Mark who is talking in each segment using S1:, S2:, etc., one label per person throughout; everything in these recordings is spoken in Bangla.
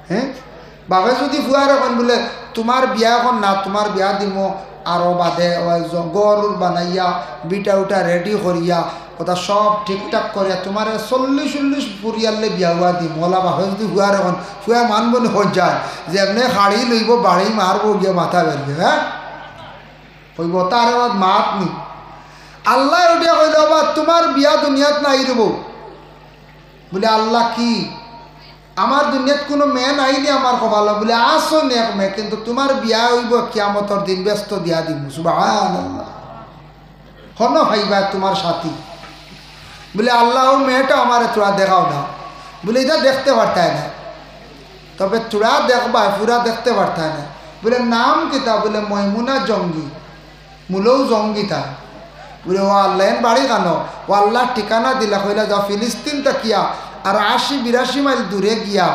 S1: হ্যাঁ বাবা যদি ফুয়ার এখন বলে তোমার বিয়া এখন না, তোমার বিয়া দিব আরও বাদে গরুর বানাইয়া বিটা উটা রেডি করিয়া ওটা সব ঠিকঠাক করে তোমার 40-40 পরিয়ালে বিয়া হুয়া দিম। ওলা বাবা যদি ফুয়ার এখন ফুয়া মানব হয়ে যায় যে এমনি শাড়ি লইব বাড়ি মারবো গিয়ে মাথা বেরবে। হ্যাঁ কইব তার মাত নি আল্লাহ ওটা কইল বা তোমার বিয়া দুনিয়াত নাই দেব বলে আল্লাহ কি আমার দুনিয়াত কোনো মেয়ে নাইনি আমার কপালে বলে আসো নেক মেয়ে, কিন্তু তোমার বিয়া হইব কিয়ামতর দিন ব্যস্ত দিয়া দিব। সুবহানাল্লাহ। হন ভাইবা তোমার সাথী বলে আল্লাহ মেয়েটা আমার তোরা দেখাও না বলে এটা দেখতে পারতায় না, তবে তোরা দেখবা পুরা দেখতে পারতায় না। বলে নাম কিতা বলে ময়মুনা জঙ্গি, মূলও জঙ্গি তা বলে ও আল্লাহ বাড়ি কানো ও আল্লাহ ঠিকানা দিলা কইলা যাও ফিলিস্তিন তাকিয়া আর 80-82 মাইল দূরে গিয়া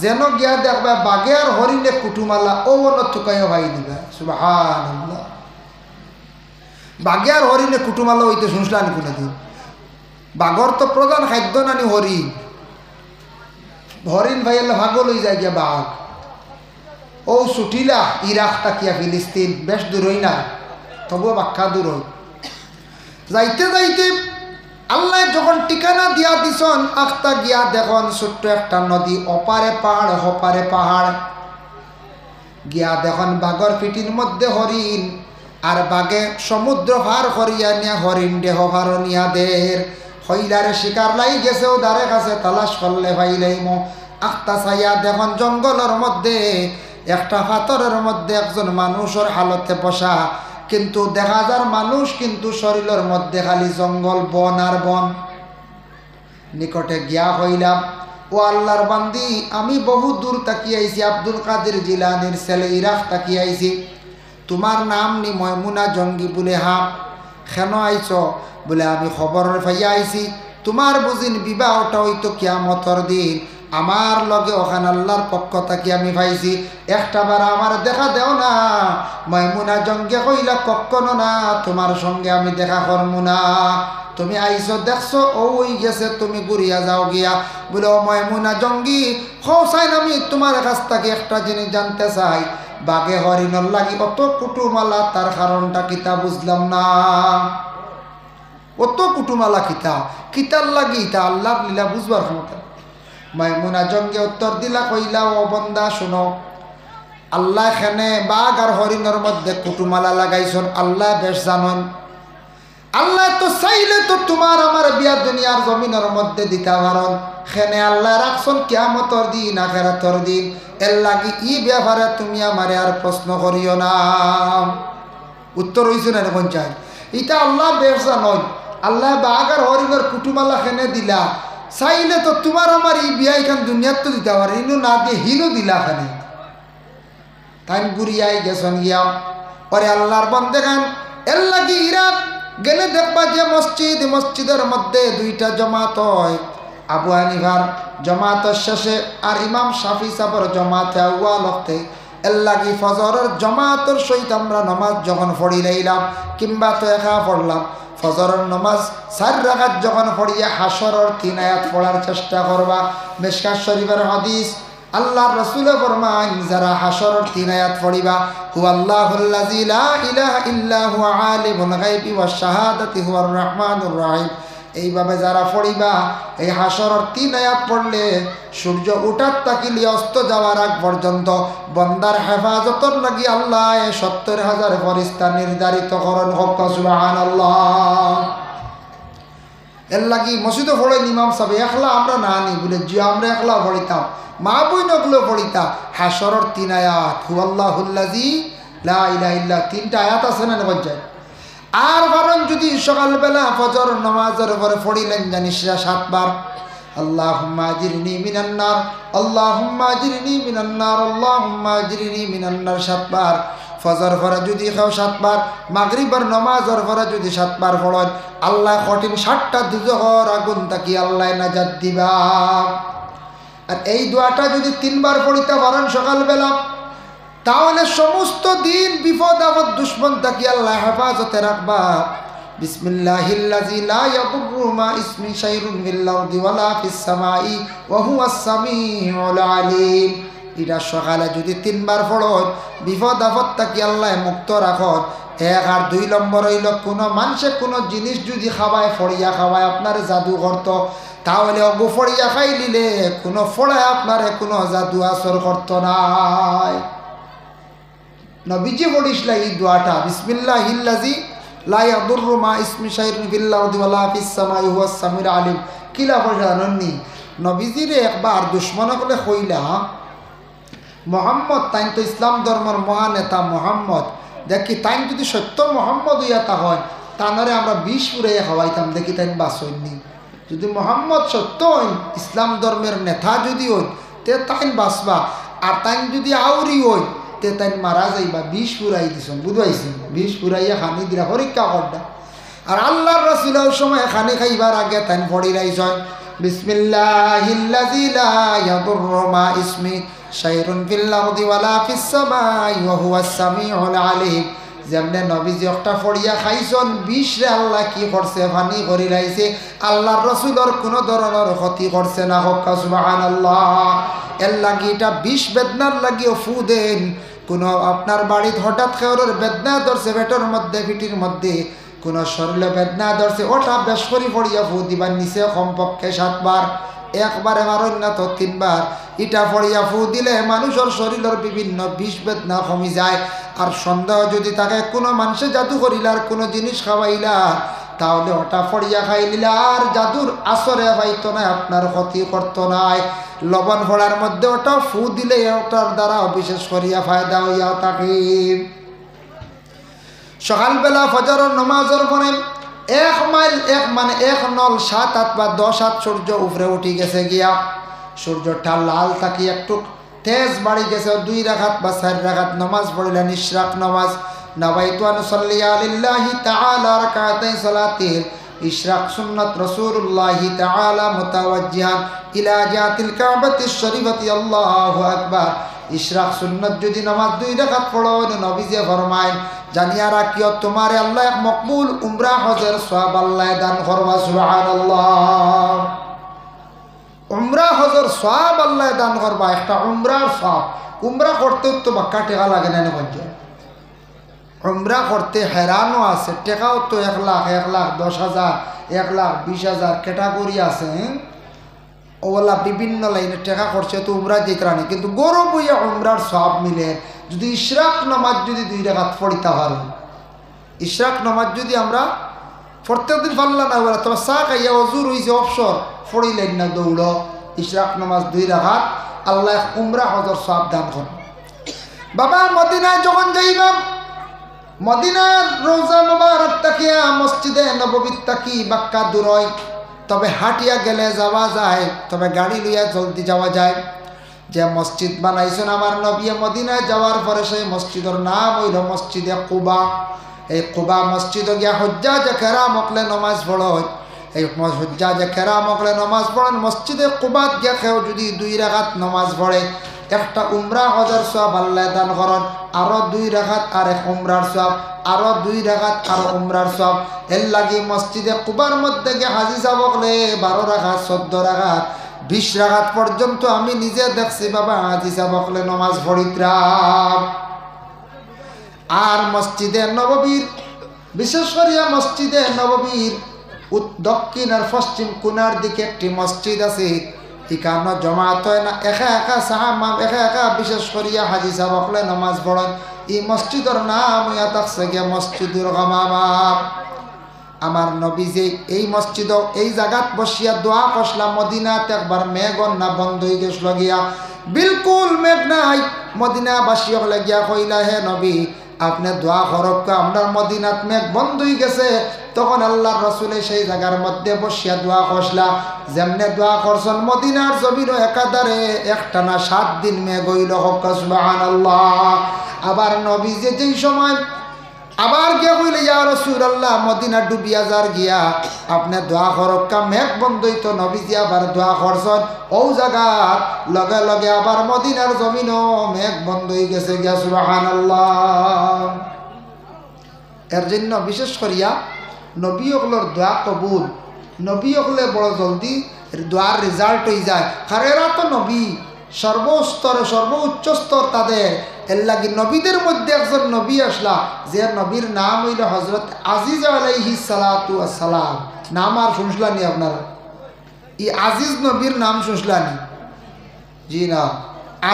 S1: যেন গিয়া দেখবা বাঘে আর হরিণে কুটুমালা ও থুকাইও ভাই দিবা। সুবহানাল্লাহ। বাঘে আর হরিণে কুটুমালা হইতে শুনছিলাম কোনোদিন? বাঘর তো প্রধান খাদ্য নানি হরিণ, হরিণ ভাই এলে ভাগল হয়ে যায় গিয়া বাঘ ও ছুটিলা ইরাক তাকিয়া ফিলিস্তিন বেশ দূর হই না, তবুও বাক্কা দূর হই। যাইতে যাইতে আল্লাহ যখন ঠিকানা দিয়া দিছন আখতা গিয়া দেখুন ছোট্ট একটা নদী, অপারে পাহাড় হপারে পাহাড়। গিয়া দেখুন বাঘর পিটির মধ্যে হরিণ, আর বাঘে সমুদ্র পার করিয়া নিয়া হরিণ দেহ ভারনিয়া দের হইলারে শিকার লাই গেছে ও দ্বারে কাছে তালাশ করলে ভাইলাইম। আখতা ছাইয়া দেখুন জঙ্গলের মধ্যে একটা পাথরের মধ্যে একজন মানুষের হালতে বসা, কিন্তু দেখা যার মানুষ কিন্তু শরীরের মধ্যে খালি জঙ্গল বন আর বন। নিকটে গিয়া হইলাম ও আল্লাহর বান্দি আমি বহু দূর তাকিয়াইছি, আব্দুল কাদের জিলানির ছেলে ইরাক তাকিয়াইছি, তোমার নাম নি ময়মুনা জঙ্গি বলে? হ্যাঁ। কেন আইছ বলে আমি খবর পাইয়া আইছি তোমার বুঝিন বিবাহটা হইতো কিয়ামতর দিন, আমার লগে ওখান আল্লাহর পক্ষ থাকি আমি পাইছি, একটা বার আমার দেখা দেও না। ময়মুনা জঙ্গে কইলা কখনো না, তোমার সঙ্গে আমি দেখা করমু না, তুমি আইসো দেখছো ও ওই গেছে তুমি ঘুরিয়া যাও গিয়া। বলে ও ময়মুনা জঙ্গি হসাইন আমি তোমার কাছ থেকে একটা জিনিস জানতে চাই, বাঘে হরিণর লাগি অত কুটুমালা তার কারণটা কিতা বুঝলাম না, অত কুটুমালা কিতা কিতার লাগি তা আল্লাহর লীলা বুঝবার ক্ষমতা। ময়মুনা জঙ্গে উত্তর দিলা কইলা ও বন্দা শুনো, আল্লাহ এখানে বাঘ আর হরিণের মধ্যে কুটুমালা লাগাইছন আল্লাহ বেশ জানন। আল্লাহ তো চাইলে তো তোমার আমার বিয়া দুনিয়ার জমিনের মধ্যে দিতে পারন, সেনে আল্লাহ রাখছন কিয়ামতর দিন আখিরাতর দিন, এর লাগি ই ব্যাপারে তুমি আমারে আর প্রশ্ন করিও না। উত্তর হইছে না এখন চাই এটা আল্লাহ বেশ জানন। আল্লাহ বাঘ আর হরিণের কুটুমালা খেনে দিলা, চাইলে তো তোমার আমার এই বিয়া এখান দুনিয়ার তো দিতে পারে, ইনু না দিয়ে হিনু দিলা খানে। তাই গুড়িয়াই গেছন গিয়া পরে আল্লাহর বন্দে খান এর লাগি ইরাক গেলে দেখবা যে মসজিদের মধ্যে দুইটা জমাত হয়, আবু হানিফার জমাতের শেষে আর ইমাম শাফি সাহেবের জমাতে আউয়াল হতে। এর লাগি ফজরের জমাতের সহিত আমরা নমাজ যখন পড়ি লাইলাম কিংবা তো একা পড়লাম, ফজরের নমাজ 4 রাকাত যখন পড়িয়া হাসরের 3 আয়াত পড়ার চেষ্টা করবা। মিশকাত শরীফের হাদিস আল্লাহর রাসূলে ফরমান যারা হাসরের 3 আয়াত পড়িবা হুয়াল্লাহুল্লাযী লা ইলাহা ইল্লা হুয়া আলিমুল গায়বি ওয়াশ শাহাদাতি হুয়ার রহমানুর রহিম, এইভাবে যারা পড়িবা এই হাসরের 3 আয়াত পড়লে সূর্য উঠার তাকিলি অস্ত যাওয়ার আগ পর্যন্ত বন্দার হেফাজতর লাগি আল্লাহ 70,000 ফেরেশতা নির্ধারিত করেন। হোক সুবহানাল্লাহ। এর লাগি মসজিদে পড়ে ইমাম সাহেব একলা আমরা না নি বলে জি আমরা একলা পড়িতাম, মা বইনগুলো পড়িতা হাসরের 3 আয়াত হুয়াল্লাহুল্লাযী লা ইলাহা ইল্লা 3টা আয়াত আছে না বজ্জায়। আর কারণ যদি সকালবেলা ফজর নামাজের পরে পড়িলেন জানিস 7 বার আল্লাহুম্মা আজরিনি মিনান নার, আল্লাহুম্মা আজরিনি মিনান নার, আল্লাহুম্মা আজরিনি মিনান নার 7 বার। ফজর পরে যদি খাও 7 বার, মাগরিবের নামাজের পরে যদি 7 বার পড়েন আল্লাহ কঠিন 60টা দুজখর আগুন তাকি আল্লাহ নাজাত দিবা। আর এই দোয়াটা যদি 3 বার পড়িতে পারেন সকালবেলা তাহলে সমস্ত দিন বিপদ আপদ দুশ্মন তাকি আল্লাহ হেফাজতে রাখবা। বিসমিল্লাহিল্লাযী লা ইয়াদুররু মা ইসমি শাইউন ফিল আরদি ওয়ালা ফিস সামাই ওয়া হুয়াস সামিউল আলীম। এটা সকালে যদি 3 বার পড়ন বিপদ আপদ থাকি আল্লাহ মুক্ত রাখত। 1 আর 2 নম্বর হইল কোনো মানুষে কোনো জিনিস যদি খাওয়ায় ফড়িয়া খাওয়ায় আপনার জাদু করত, তাহলে অগু ফড়িয়া খাই দিলে কোনো ফড়ায় আপনারে কোনো জাদু আসর করত নাই। নবীজি পড়িসলা এই দোয়াটা, বিসমিল্লাহিল্লাযী লা ইয়াদুররু মা ইসমি শাইউন ফিল আরদি ওয়ালা ফিস সামাই হুয়াস সামিউল আলিম। কিলা জানেননি? নবীজিরে একবার দুশ্মনকলে কইলা মোহাম্মদ তাইন তো ইসলাম ধর্মের মহানেতা মোহাম্মদ, দেখি তাইন যদি সত্য মোহাম্মদ হইয়া তা হয় তানরে আমরা 20 পুরাইয়া খাওয়াইতাম, দেখি তাইন বাঁচইনি। যদি মোহাম্মদ সত্য হইন ইসলাম ধর্মের নেতা যদি হইন তে তাইন বাঁচবা, আর তাইন যদি আউরি হইন তে তাইন মারা যাইবা। 20 পুরাই দিছেন, বুঝাইছেন? 20 পুরাইয়া খানি দিলা পরীক্ষা করডা। আর আল্লাহর রাসূল ওই সময় খানি খাইবার আগে তাইন পড়ি রাইছেন বিসমিল্লাহিল্লাযী লা ইয়াদুররু মা ইসমি শাইউন ফিল আরদি ওয়ালা ফিস সামাই ওয়া হুয়াস সামিউল আলিম। যেমনে নবীজি একটা ফড়িয়া খাইছন 20 রে আল্লাহ কি করছে? পানি করি রাইছে। আল্লাহর রাসূলের কোনো ধরনের ক্ষতি করছে না। হোক সুবহানাল্লাহ। এর লাগি এটা 20 বেদনার লাগিও ফু দেন। কোনো আপনার বাড়িতে হঠাৎ খেওরের বেদনা ধরছে পেটের মধ্যে, পিঠির মধ্যে কোনো শরীরে বেদনা ধরছে, ওটা বেশ করে ফড়িয়া ফু দিবার নিচে কমপক্ষে 7 বার, একবারে মারণ না তো 3 বার। ইটা ফড়িয়া ফু দিলে মানুষের শরীরের বিভিন্ন বিষ বেদনা কমি যায়। আর সন্দেহ যদি থাকে কোনো মানুষে জাদু করিলার কোনো জিনিস খাওয়াইলা, তাহলে ওটা ফড়িয়া খাই নিলে আর জাদুর আসরে পাইতো না, আপনার ক্ষতি করতো নাই। লবণ ফড়ার মধ্যে ওটা ফু দিলে ওটার দ্বারা বিশেষ করিয়া ফায়দা হইয়া থাকে। সকালবেলা ফজরের নামাজের পরে 1 মাইল 1 নল 7-8 বা 10 সূর্য উপরে উঠি গেছে গিয়া, সূর্যটা লাল থাকি একটু তেজ বাড়ি গেছে। 2 রাকাত বা 4 রাকাত নামাজ পড়িলেন ইশরাক নামাজ। নাওয়াইতু আন সাল্লি আলিল্লাহি তাআলা রাকাতাই সালাতিল ইশরাক সুন্নাত রাসূলুল্লাহি তাআলা মুতাওয়াজ্জিহান ইলা জাতিল কাবাতিশ শরীফাতি আল্লাহু আকবার। ইশরাক সুন্নাত যদি নামাজ 2 রাকাত পড়ো, নবীজি ফরমায় জানিয়া রাখিও তোমারে আল্লাহ এক মকবুল উমরা হজের সওয়াব আল্লাহ দান করবা। সুবহানাল্লাহ। উমরা হজের সওয়াব আল্লাহ দান করবা। একটা উমরার সওয়াব, উমরা করতে তো বাক্কা টাকা লাগে না মধ্যে। উমরা করতে হেরানো আছে, টাকাও তো 1 লাখ 1,10,000 1,20,000 ক্যাটাগরি আছে। ওলা বিভিন্ন লাইনে টাকা করছে তো উমরা যেতে, কিন্তু গৌরব হইয়া উমরার সওয়াব মিলে যদি ইশরাক নামাজ যদি 2 রাকাত পড়িতে পারো। ইশরাক নামাজ যদি আমরা প্রত্যেক দিন পারলাম না বলে তোমার চা খাইয়া অজুর হয়েছে অবসর পড়িলেন না, দৌড় ইশরাক নামাজ 2 রাকাত, আল্লাহ উমরা হজর সওয়াব দান করেন। বাবা মদিনায় যখন যাইবাম, মদিনার রওজা মুবারক তাকিয়া মসজিদে নববী তাকি বাক্কা দূর হয়, তবে হাঁটিয়া গেলে যাওয়া যায়, তবে গাড়ি লইয়া জলদি যাওয়া যায়। যে মসজিদ বানাইছেন আমার নবী মদিনায় যাওয়ার পরে সেই মসজিদের নাম হইল মসজিদে কুবা। এই কুবা মসজিদে গিয়া হুজ্জাজে কেরাম ওকলে নমাজ পড়ে। এই হুজ্জাজে কেরাম ওকলে নমাজ পড়েন মসজিদে কুবাত গিয়া কেউ যদি 2 রাকাত নমাজ পড়ে, একটা উমরা হজের সওয়াব আল্লাহ দান করেন। আরো 2 রাকাত আর 1 উমরার সওয়াব, আরো 2 রাকাত আর উমরার সওয়াব। এর লাগি মসজিদে কুবার মধ্যে গিয়ে হাজি সাহেব বলে 12 রাকাত 14 রাকাত 20 রাকাত পর্যন্ত আমি নিজে দেখছি বাবা হাজি সাহেব বলে নামাজ পড়িত্রাম। আর মসজিদে নববীর, বিশেষ করিয়া মসজিদে নববীর দক্ষিণ আর পশ্চিম কোণার দিকে একটি মসজিদ আছে। এখানে জমাত হয় না, একা সাহাবা একা বিশেষ করিয়া হাজি সাহেব বলে নামাজ পড়েন। এই মসজিদের নাম হইয়া থাকছে গিয়া মসজিদুল গামামা। আমার নবী যে এই মসজিদ এই জায়গাত বসিয়া দোয়া করলাম, মদিনাতে একবার মেঘ না বন্ধ হয়ে গেছিল গিয়া, বিলকুল মেঘ নাই। মদিনাবাসী হলে গিয়া কইলা হে নবী আপনি দোয়া করক, আমরা মদিনাত মেঘ বন্ধ হয়ে গেছে। তখন আল্লাহ রসুলে সেই জায়গার মধ্যে বসিয়া দোয়া করলা। যেমনে দোয়া করছেন মদিনার জমিনও একাধারে একটানা 7 দিন মেঘ হইল। হক সুবহানাল্লাহ। আবার নবী যে যেই সময় আবার গিয়া কইলে ইয়া রাসূলুল্লাহ মদিনা ডুবিয়া যার গিয়া আপনি দোয়া করক্কা মেঘ বন্ধ হইতো। নবীজি আবার দোয়া করছেন, ও জায়গা লগে লগে আবার মদিনার জমিনও মেঘ বন্ধ হয়ে গেছে গিয়া। সুবহানাল্লাহ। এর জন্য বিশেষ করিয়া নবী হকলের দোয়া কবুল, নবী হকলে বড় জলদি দোয়ার রেজাল্ট হয়ে যায়। কারণ এরা তো নবী, সর্বস্তরে সর্বোচ্চ স্তর তাদের। এর লাগি নবীদের মধ্যে একজন নবী আসলা, যে নবীর নাম হইল হজরত আজিজ আলাইহিস সালাতু ওয়াস সালাম। নাম আর শুনলানি আপনারা? এই আজিজ নবীর নাম শুনলানি? জি না।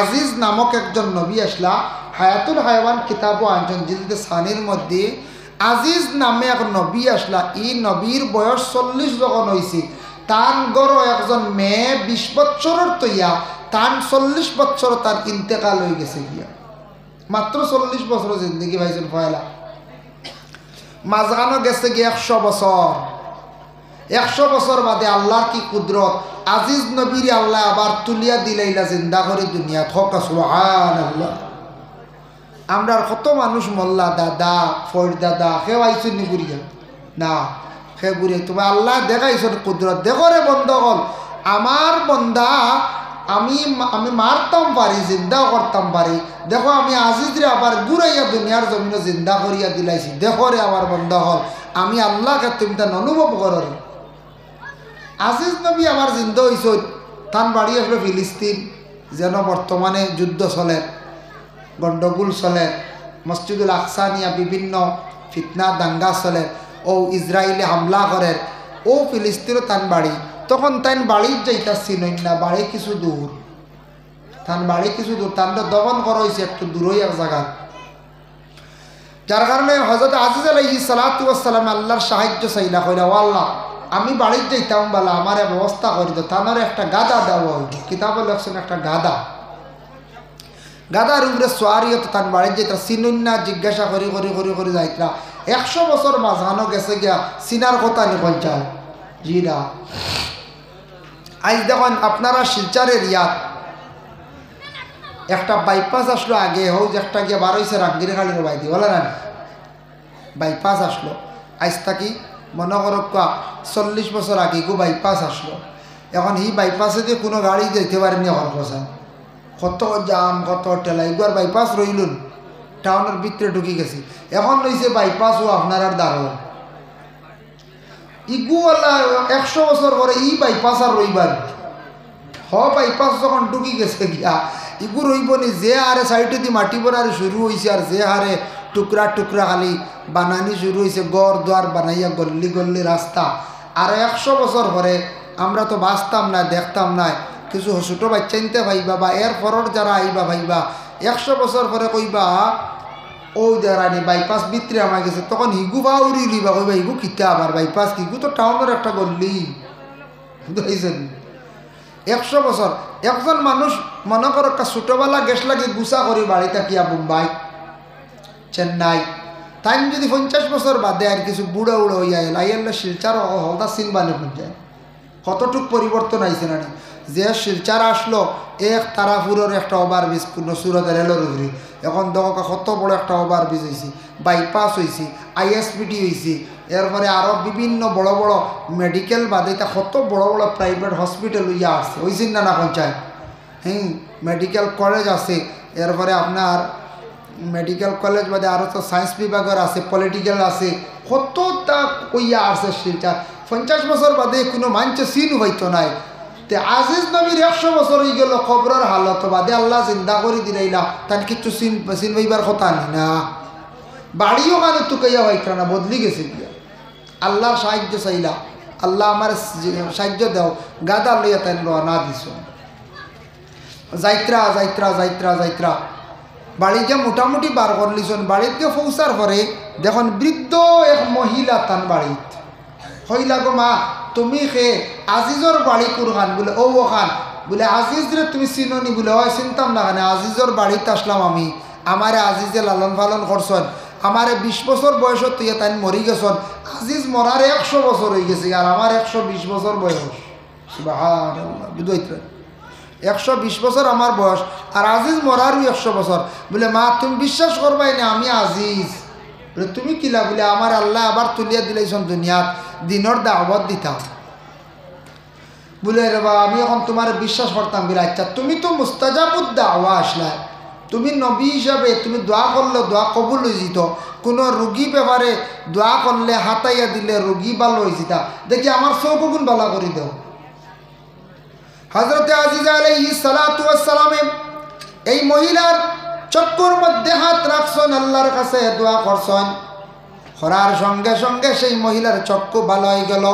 S1: আজিজ নামক একজন নবী আসলা, হায়াতুল হায়াওয়ান কিতাব আনছেন জিলদে সানির মধ্যে আজিজ নামে এক নবী আসলা। এই নবীর বয়স 40 যখন হয়েছে, তার গড় একজন মেয়ে 20 বৎসরের তৈয়া, তার 40 বৎসর তার ইন্তেকাল হয়ে গেছে গিয়া। মাত্র 40 বছর জিন্দগি ভাইছেন ফয়লা। মাঝখানো গেছে গিয়ে 100 বছর। 100 বছর বাদে আল্লাহর কি কুদরত, আজিজ নবীর আল্লাহ আবার তুলিয়া দিলাইলা জিন্দা করে দুনিয়া। থকা সুবহানাল্লাহ। আমরা কত মানুষ মোল্লা দাদা ফর দাদা সেও আইসুন নি বুড়িয়া না, সে বুড়িয়া তোমার আল্লাহ দেখাইছেন কুদরত। দেখো রে বন্ধ হল, আমার বন্ধা আমি মারতাম পারি, জিন্দাও করতাম পারি। দেখো আমি আজিজরে আবার ঘুরাইয়া দুনিয়ার জমিনে জিন্দা করিয়া দিলাইছি। দেখো রে আমার বন্ধ হল, আমি আল্লাহকে তুমি তার অনুভব করো রে। আজিজ নবী আমার জিন্দা হইস, তান বাড়ি আসলো ফিলিস্তিন, যেন বর্তমানে যুদ্ধ চলে, গণ্ডগোল চলে, মসজিদুল আকসা নিয়া বিভিন্ন ফিতনা দাঙ্গা চলে, ও ইসরায়েলে হামলা করে, ও ফিলিস্তিনও তান বাড়ি। তখন তান বাড়ির যাইতা চিনই না, বাড়ি কিছু দূর, তান বাড়ি কিছু দূর, তান দমন করা হয়েছে একটু দূরই এক জায়গা। যার কারণে হযরত আজিজ আলাইহিস সালাতু ওয়াস সালাম আল্লাহর সাহায্য চাইলা, কইলা ও আল্লাহ আমি বাড়ির যাইতাম বলা আমার ব্যবস্থা করে দাও। তানার একটা গাদা দেওয়া হইল, কিতাবে লেখছেন একটা গাদা, গাদার উপরে সোয়ারিও তান বাড়ির যাইতা চিনুন না, জিজ্ঞাসা করি করি করি করি যাইতরা। 100 বছর মাঝানো গেছে গিয়া, চিনার কথা নি পঞ্চায়েত জি না। আজ দেখুন আপনারা শিলচারের ইয়াত একটা বাইপাস আসলো, আগে হোক যে একটা গিয়ে বার হয়েছে রাঙ্গিরে খালির বাইদি বলে না, বাইপাস আসলো আজ থাকি মনে করো 40 বছর আগে গো বাইপাস আসলো। এখন এই বাইপাসে যে কোনো গাড়ি যেতে পারেনি, এখন কথা কত জাম কত টেলা, এগুলো বাইপাস রইলুন টাউনের ভিতরে ঢুকি গেছি। এখন রয়েছে বাইপাসও আপনার আর দাঁড়ো ইগুওয়ালা 100 বছর পরে ই বাইপাস আর রইবার বাইপাস যখন ঢুকি গেছে গিয়া ইগু রইব নি। যে হারে সাইডে দিয়ে মাটি বোনার শুরু হয়েছে, আর যে হারে টুকরা টুকরা খালি বানানি শুরু হয়েছে, গড় দোয়ার বানাইয়া গল্লি গল্লি রাস্তা। আর 100 বছর পরে আমরা তো বাঁচতাম না, দেখতাম না, কিছু ছোটো বাচ্চা নিতে ভাইবা বা এর পরর যারা আইবা ভাইবা 100 বছর পরে কইবা ও দেরানি বাইপাস ভিতরে আমার গেছে। তখন হিগু বা উড়ি লিবা কইবা হিগু কিতা আবার বাইপাস, হিগু তো টাউনের একটা গল্লি বুঝাইছেন। 100 বছর একজন মানুষ মনে করো একটা ছোটোবেলা গ্যাস লাগে গুছা করি বাড়ি থাকিয়া মুম্বাই চেন্নাই, তাই যদি 50 বছর বাদে আর কিছু বুড়া উড়া হইয়া এল আইয়াল্লা শিলচার হলদা সিনবানে পঞ্চায়েত কতটুক পরিবর্তন আইছে না। যে শিলচার আসলো এক তারাপুরের একটা ওভারব্রিজ সুরতের রেলের উপরে, এখন দেখো কত বড় একটা ওভারব্রিজ হয়েছে, বাইপাস হয়েছে, আইএসপিটি হয়েছে, এরপরে আরও বিভিন্ন বড় বড় মেডিকেল বাদে তা কত বড় বড় প্রাইভেট হসপিটাল হইয়া আসছে হয়েছেন না পঞ্চায়েত। মেডিকেল কলেজ আছে, এরপরে আপনার মেডিকেল কলেজ বাদে আরও তো সায়েন্স বিভাগের আছে, পলিটিক্যাল আছে, কতটা হইয়া আসছে শিলচার। 50 বছর বাদে কোনো মানুষ চিন হইতো নাই। তে আজিজ নবীর 100 বছর হয়ে গেল, খবরের হালত বাদে আল্লাহ চিন্তা করে দিলাইলা, তার কিছু চিন হইবার কথা নি না। বাড়িও কানে টুকাইয়া হইতো না, বদলি গেছে গিয়া। আল্লাহর সাহায্য চাইলা, আল্লাহ আমার সাহায্য দাও, গাদা লইয়া তাই রওনা দিছ। যাইত্রা যাইত্রা যাইত্রা যাইত্রা বাড়িতে মোটামুটি বার করলিছন। বাড়িতে পৌঁছার পরে দেখুন বৃদ্ধ এক মহিলা তান বাড়িত হইলা গো মা তুমি খে আজিজর বাড়ি কোরখান বলে ও খান বলে আজিজরে তুমি চিননি বলে হয় চিনতাম না কেন, আজিজর বাড়িতে আসলাম আমি, আমারে আজিজে লালন পালন করছেন, আমারে 20 বছর বয়সত তুই তাই মরি গেছন, আজিজ মরার 100 বছর হয়ে গেছে আর আমার 120 বছর বয়স। সুবহানাল্লাহ, বুঝতে 120 বছর আমার বয়স আর আজিজ মরারও 100 বছর। বলে মা তুমি বিশ্বাস করবাই না আমি আজিজ। বলে তুমি কিলা? বলে আমার আল্লাহ আবার তুলিয়া দিলাইছন দুনিয়াত, দিনর দাওয়াত দিতাম। বলে রে বা আমি এখন তোমার বিশ্বাস করতাম। বলে আচ্ছা তুমি তো মুস্তাজাবুদ দাওয়া আসলা, তুমি নবী হিসাবে তুমি দোয়া করলে দোয়া কবুল হয়ে যেত, কোনো রুগী ব্যাপারে দোয়া করলে হাতাইয়া দিলে রুগী ভালো হয়ে যেত, দেখি আমার চৌকগুণ ভালো করে দাও। হযরতে আজিজা আলাইহিস সালাতু ওয়াস সালামে এই মহিলার চক্ষুর মধ্যে হাত রাখছেন, আল্লাহর কাছে দোয়া করছেন। করার সঙ্গে সঙ্গে সেই মহিলার চক্ষু ভালো হয়ে গেল।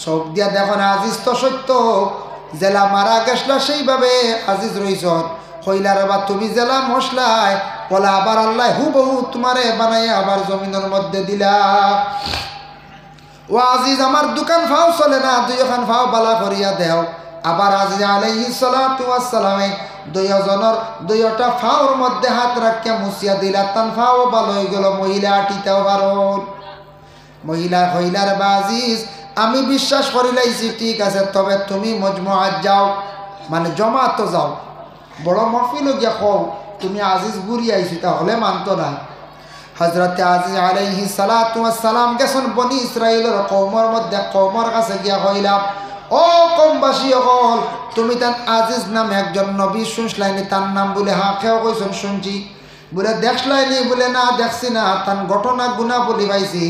S1: চোখ দিয়া দেখো না, আজিজ তো সত্য জেলা মারা গেছলা সেইভাবে আজিজ রইছ। কইলার বা তুমি জেলা মশলায় বলা আবার আল্লাহ হুবহু তোমারে বানাই আবার জমিনের মধ্যে দিলা। ও আজিজ আমার দোকান ফাও চলে না, দুই ওখান ফাও বালা করিয়া দেও। আবার আজিজ আলাইহিস সালাতু ওয়াস সালামে দুইজনের দুইটা ফাওর মধ্যে হাত রাখিয়া মুছিয়া দিলা, তান ফাও ভালো হয়ে গেল। মহিলা আটিতেও পারল। মহিলা কইলার বা আজিজ আমি বিশ্বাস করিলাইছি ঠিক আছে, তবে তুমি মজমুআত যাও, মানে জমাত যাও, বড় মহফিল গিয়া কও তুমি আজিজ বুড়ি আইছি, তাহলে মানতো না। হযরতে আজিজ আলাইহিস সালাতু ওয়াস সালাম গেছেন বনি ইসরাইলের কওমের মধ্যে। কওমের কাছে গিয়া কইলা, ও কওমবাসী হল, তুমি তান আজিজ নামে একজন নবী শুনছলাইনি? তার নাম বলে হ্যাঁ। কেউ কইছেন শুনছি। বলে দেখলাইনি? বলে না দেখছি না, তার ঘটনা গুণা বলি পাইছি।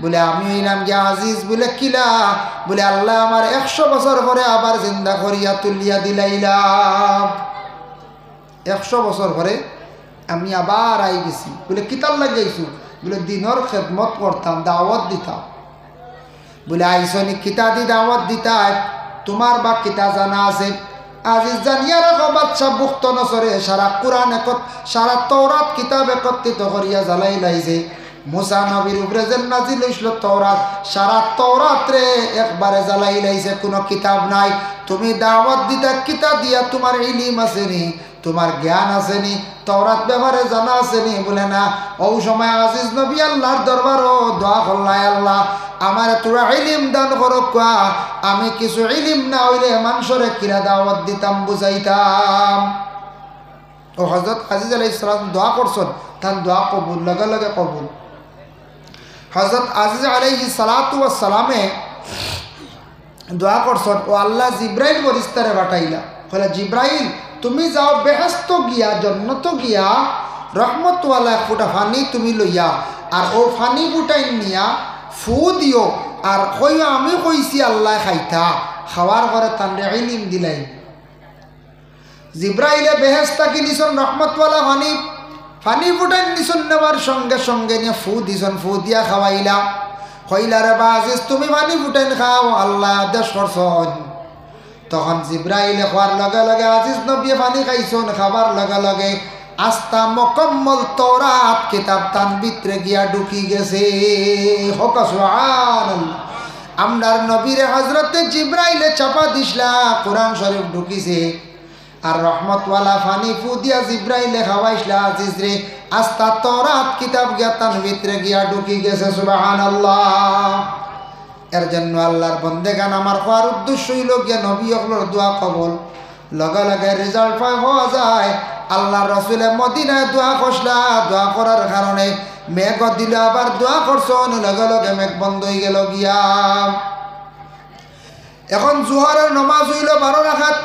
S1: বলে আমি ওই নাম গিয়া আজিজ। বলে কিলা? বলে আল্লাহ আমার 100 বছর পরে আবার জিন্দা করিয়া তুলিয়া দিলাইলাম। 100 বছর পরে আমি আবার আই গেছি। বলে কিতার লাগাইছু? বলে দিনের খেদমত করতাম, দাওয়াত দিতাম। বলে আইসনি কিতা দি দাওয়াত দিতাই? তোমার বা কিতা জানা আছে? আজিজ জানিয়া রাখো, বাদশা বুখত নসরে সারা কুরআন সারা তওরাত কিতাব একত্রিত করিয়া জ্বালাই লাইছে। মুসা নবীর উপরে যে নাজিল হইছিল তওরাত, সারা তওরাত রে একবারে জ্বালাই লাইছে, কোনো কিতাব নাই। তুমি দাওয়াত দিতা কিতা দিয়া? তোমার ইলম আসেনি, তোমার জ্ঞান আসেনি, তওরাত ব্যাপারে জানা আসেনি? বলে না। ওই সময় আজিজ নবী আল্লাহর দরবারও দোয়া করলাই, আল্লাহ আমার তোরা ইলম দান করো, কোয়া আমি কিছু ইলম না হইলে মানুষরে কিরা দাওয়াত দিতাম, বুঝাইতাম। ও হযরত আজিজ আলাইহিস সালাম দোয়া করছেন, তার দোয়া কবুল, লগে লগে কবুল। হযরত আজিজ আলাইহিস সালাতু ওয়াস সালামে দোয়া করছেন, ও আল্লাহ জিব্রাইল ফেরেশতারে পাঠাইলা। কইলা জিব্রাইল তুমি যাও বেহেশত গিয়া, জান্নাত গিয়া রহমতওয়ালা এক ফুটা পানি তুমি লইয়া, আর ও পানি ফুটাই নিয়া ফু দিও, আর কইয়া আমি কইছি আল্লাহ খাইতা। খাওয়ার পরে তানরে ইলম দিলাই। জিব্রাইলে বেহেশতা কি নিছন রহমতওয়ালা পানি ফুটাই নিছন, নেওয়ার সঙ্গে সঙ্গে নিয়ে ফু দিছন, ফু দিয়া খাওয়াইলা। কইলা রে বা আজিজ তুমি পানি ফুটাইন খাও, আল্লাহ আদেশ করছন। তখন জিব্রাইলে খাওয়ার লগে লগে আজিজ নবী পানি খাইছন। খাবার লগে লগে আস্তা মুকম্মল তওরাত কিতাব তান ভিতরে গিয়া ঢুকি গেছে। হোক সুবহানাল্লাহ। আমরার নবীরে হযরতে জিব্রাইলে চাপা দিছলা, কোরআন শরীফ ঢুকিছে। আর রহমতওয়ালা পানি ফু দিয়া জিব্রাইলে খাওয়াইছলা আজিজ রে, আস্তা তওরাত কিতাব গিয়া তান ভিতরে গিয়া ঢুকি গেছে। সুবহানাল্লাহ। এর জন্য আল্লাহর বন্দেগান আমার হওয়ার উদ্দেশ্য হইল গিয়া নবী হকলের দোয়া কবল, লগে লগে রেজাল্ট পাওয়া যায়। আল্লাহ রসুলে মদিনায় দোয়া করলা, দোয়া করার কারণে মেঘ দিল, আবার দোয়া করছন, লগে লগে মেঘ বন্ধ হয়ে গেল গিয়া। এখন জোহরের নমাজ হইল 12 রাকাত।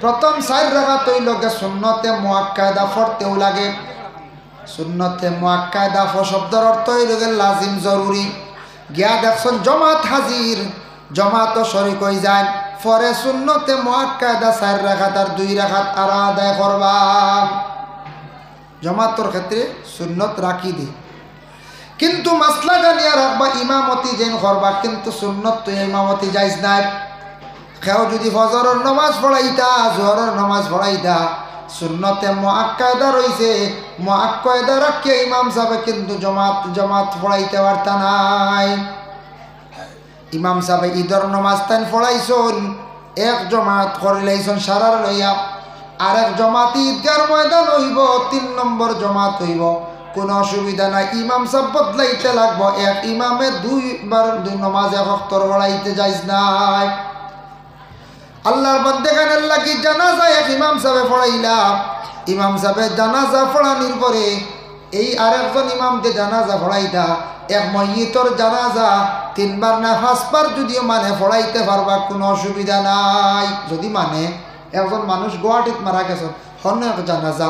S1: প্রথম 4 রাকাত হইল গে সুন্নতে মুআক্কাদা, পড়তেও লাগে। সুন্নতে মুআক্কাদা শব্দের অর্থ হইল গে লাজিম, জরুরি। গিয়া দেখছেন জমাত হাজির, জমাত শরিক হয়ে যায়। পরে সুন্নতে মুআক্কাদা 4 রাকাত আর 2 রাকাত আর আদায় করবা। জমাতর ক্ষেত্রে সুন্নত রাখি দি, কিন্তু মাসলা জানিয়া রাখবা ইমামতি যেন করবা, কিন্তু সুন্নত তো ইমামতি জায়েজ নাই। কেউ যদি ফজরের নামাজ পড়াইতা, জোহরের নামাজ পড়াইতা, সুন্নতে মুআক্কাদা রইছে, মুআক্কাদা রাখিয়া ইমাম সাহেব কিন্তু জমাত পড়াইতে পারতা নাই। ইমাম সাহেব ঈদের নামাজ তান পড়াইছন, এক জমাত করিলাইছন সারার লইয়া, আরেক জমাত ঈদগার ময়দান হইব, 3 নম্বর জমাত হইব, কোনো অসুবিধা নাই। ইমাম সাহেব বদলাইতে লাগবো, এক ইমামে 2 বার 2 নামাজ এক ওয়াক্তর পড়াইতে যাইজ নাই। আল্লাহর বান্দাগানের লাগি জানাজা এক ইমাম সাহেব পড়াইলা, ইমাম সাহেব জানাজা পড়ানির পরে এই আরেকজন ইমামকে জানাজা পড়াইতা, এক ময়িতর জানাজা 3 বার না 5 বার যদিও মানে পড়াইতে পারবা, কোনো অসুবিধা নাই। যদি মানে একজন মানুষ গুয়াহাটিত মারা গেছে, হন্য এক জানাজা,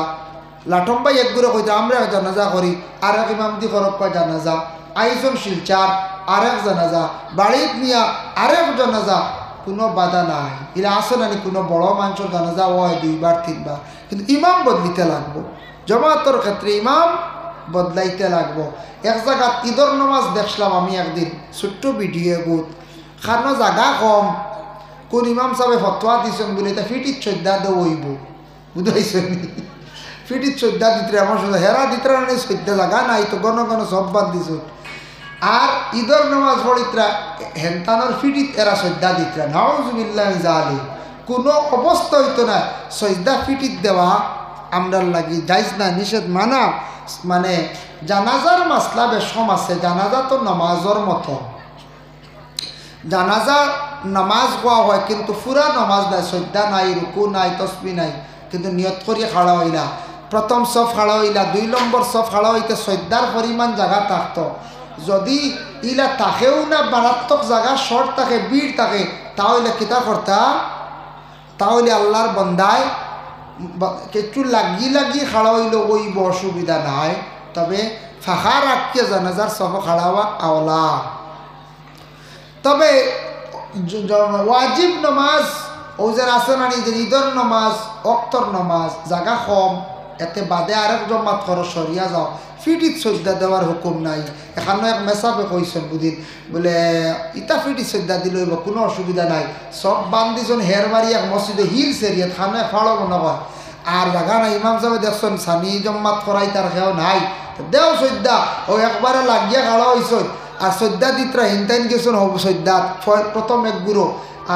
S1: লাঠম্বাই এক গুড়ে কইতে আমরা জানাজা করি, আরেক ইমাম দি করব কয় জানাজা, আইজন শিলচার আরেক জানাজা, বাড়িত নিয়া আরেক জানাজা, কোনো বাধা নাই। এরা আসে নানি কোনো বড় মানুষের জানাজা হয় 2 বার 3 বার, কিন্তু ইমাম বদলিতে লাগবো। জমাতর ক্ষেত্রে ইমাম বদলাইতে লাগবো। এক জায়গা ঈদর নামাজ দেখলাম আমি একদিন, ছোট্ট ভিডিও গুত খানো জায়গা কম, কোন ইমাম সাহেব ফতোয়া দিছেন বলে এটা ফিটির শ্রদ্ধা দেবইব, বুঝাইছেন? ফিটির শ্রদ্ধা দিতে আমার সাথে হেরা দিতে শ্রদ্ধা জায়গা নাই তো গণ গণ সব বাদ দিছ। আর ঈদর নামাজ পড়িতরা হেনতানোর ফিটিত এরা শ্রদ্ধা দিতরা, নাউজুবিল্লাহ জালি। কোনো অবস্থা হইতো না শ্রদ্ধা ফিটিত দেওয়া আমরার লাগি যাইজ না, নিষেধ মানা। মানে জানাজার মাসলা বেশম আছে। জানাজা তো নামাজের মতো, জানাজা নামাজ গোয়া হয় কিন্তু পুরা নামাজ নাই, শ্রদ্ধা নাই, রুকু নাই, তসবি নাই, কিন্তু নিয়ত করি খাড়া হইলা। প্রথম সফ খাড়া হইলা, 2 নম্বর সফ খাড়া হইতে শ্রদ্ধার পরিমাণ জায়গা থাকতো। যদি ইলা থাকেও না, মারাত্মক জায়গা শর্ট থাকে, ভিড় থাকে, তাহলে কিতা করতা? তাহলে আল্লাহর বন্দায় একটু লাগি খাড়া হইলে ওইব, অসুবিধা নাই। তবে ফাঁকা রাখিয়ে জানাজার সফ খাড়া হওয়া আওলা। তবে ওয়াজিব নমাজ ওদের আছে না, নিজের ঈদর নমাজ, অক্তর নমাজ জায়গা কম, এতে বাদে আরেক জমাত করো, সরিয়া যাও, ফিটিত শ্রদ্ধা দেওয়ার হুকুম নাই। এখানে এক মেসাবে কইছেন বুদিন বলে ইটা ফিটিত শ্রদ্ধা দিল কোনো অসুবিধা নাই, সব বান্দিজন হের মারি এক মসজিদে হিল সেরিয়ে খানে ফাড়ো মনে হয়। আর জায়গা নাই, ইমাম সাহেব দেখছেন সানি জম্মাত করাই তার খেয়াও নাই, দেও শ্রদ্ধা। ও একবারে লাগিয়া খাড়া হয়েছ আর শ্রদ্ধা দিতরা হিনতাইন গেছেন হব শ্রদ্ধা। প্রথম এক গুরু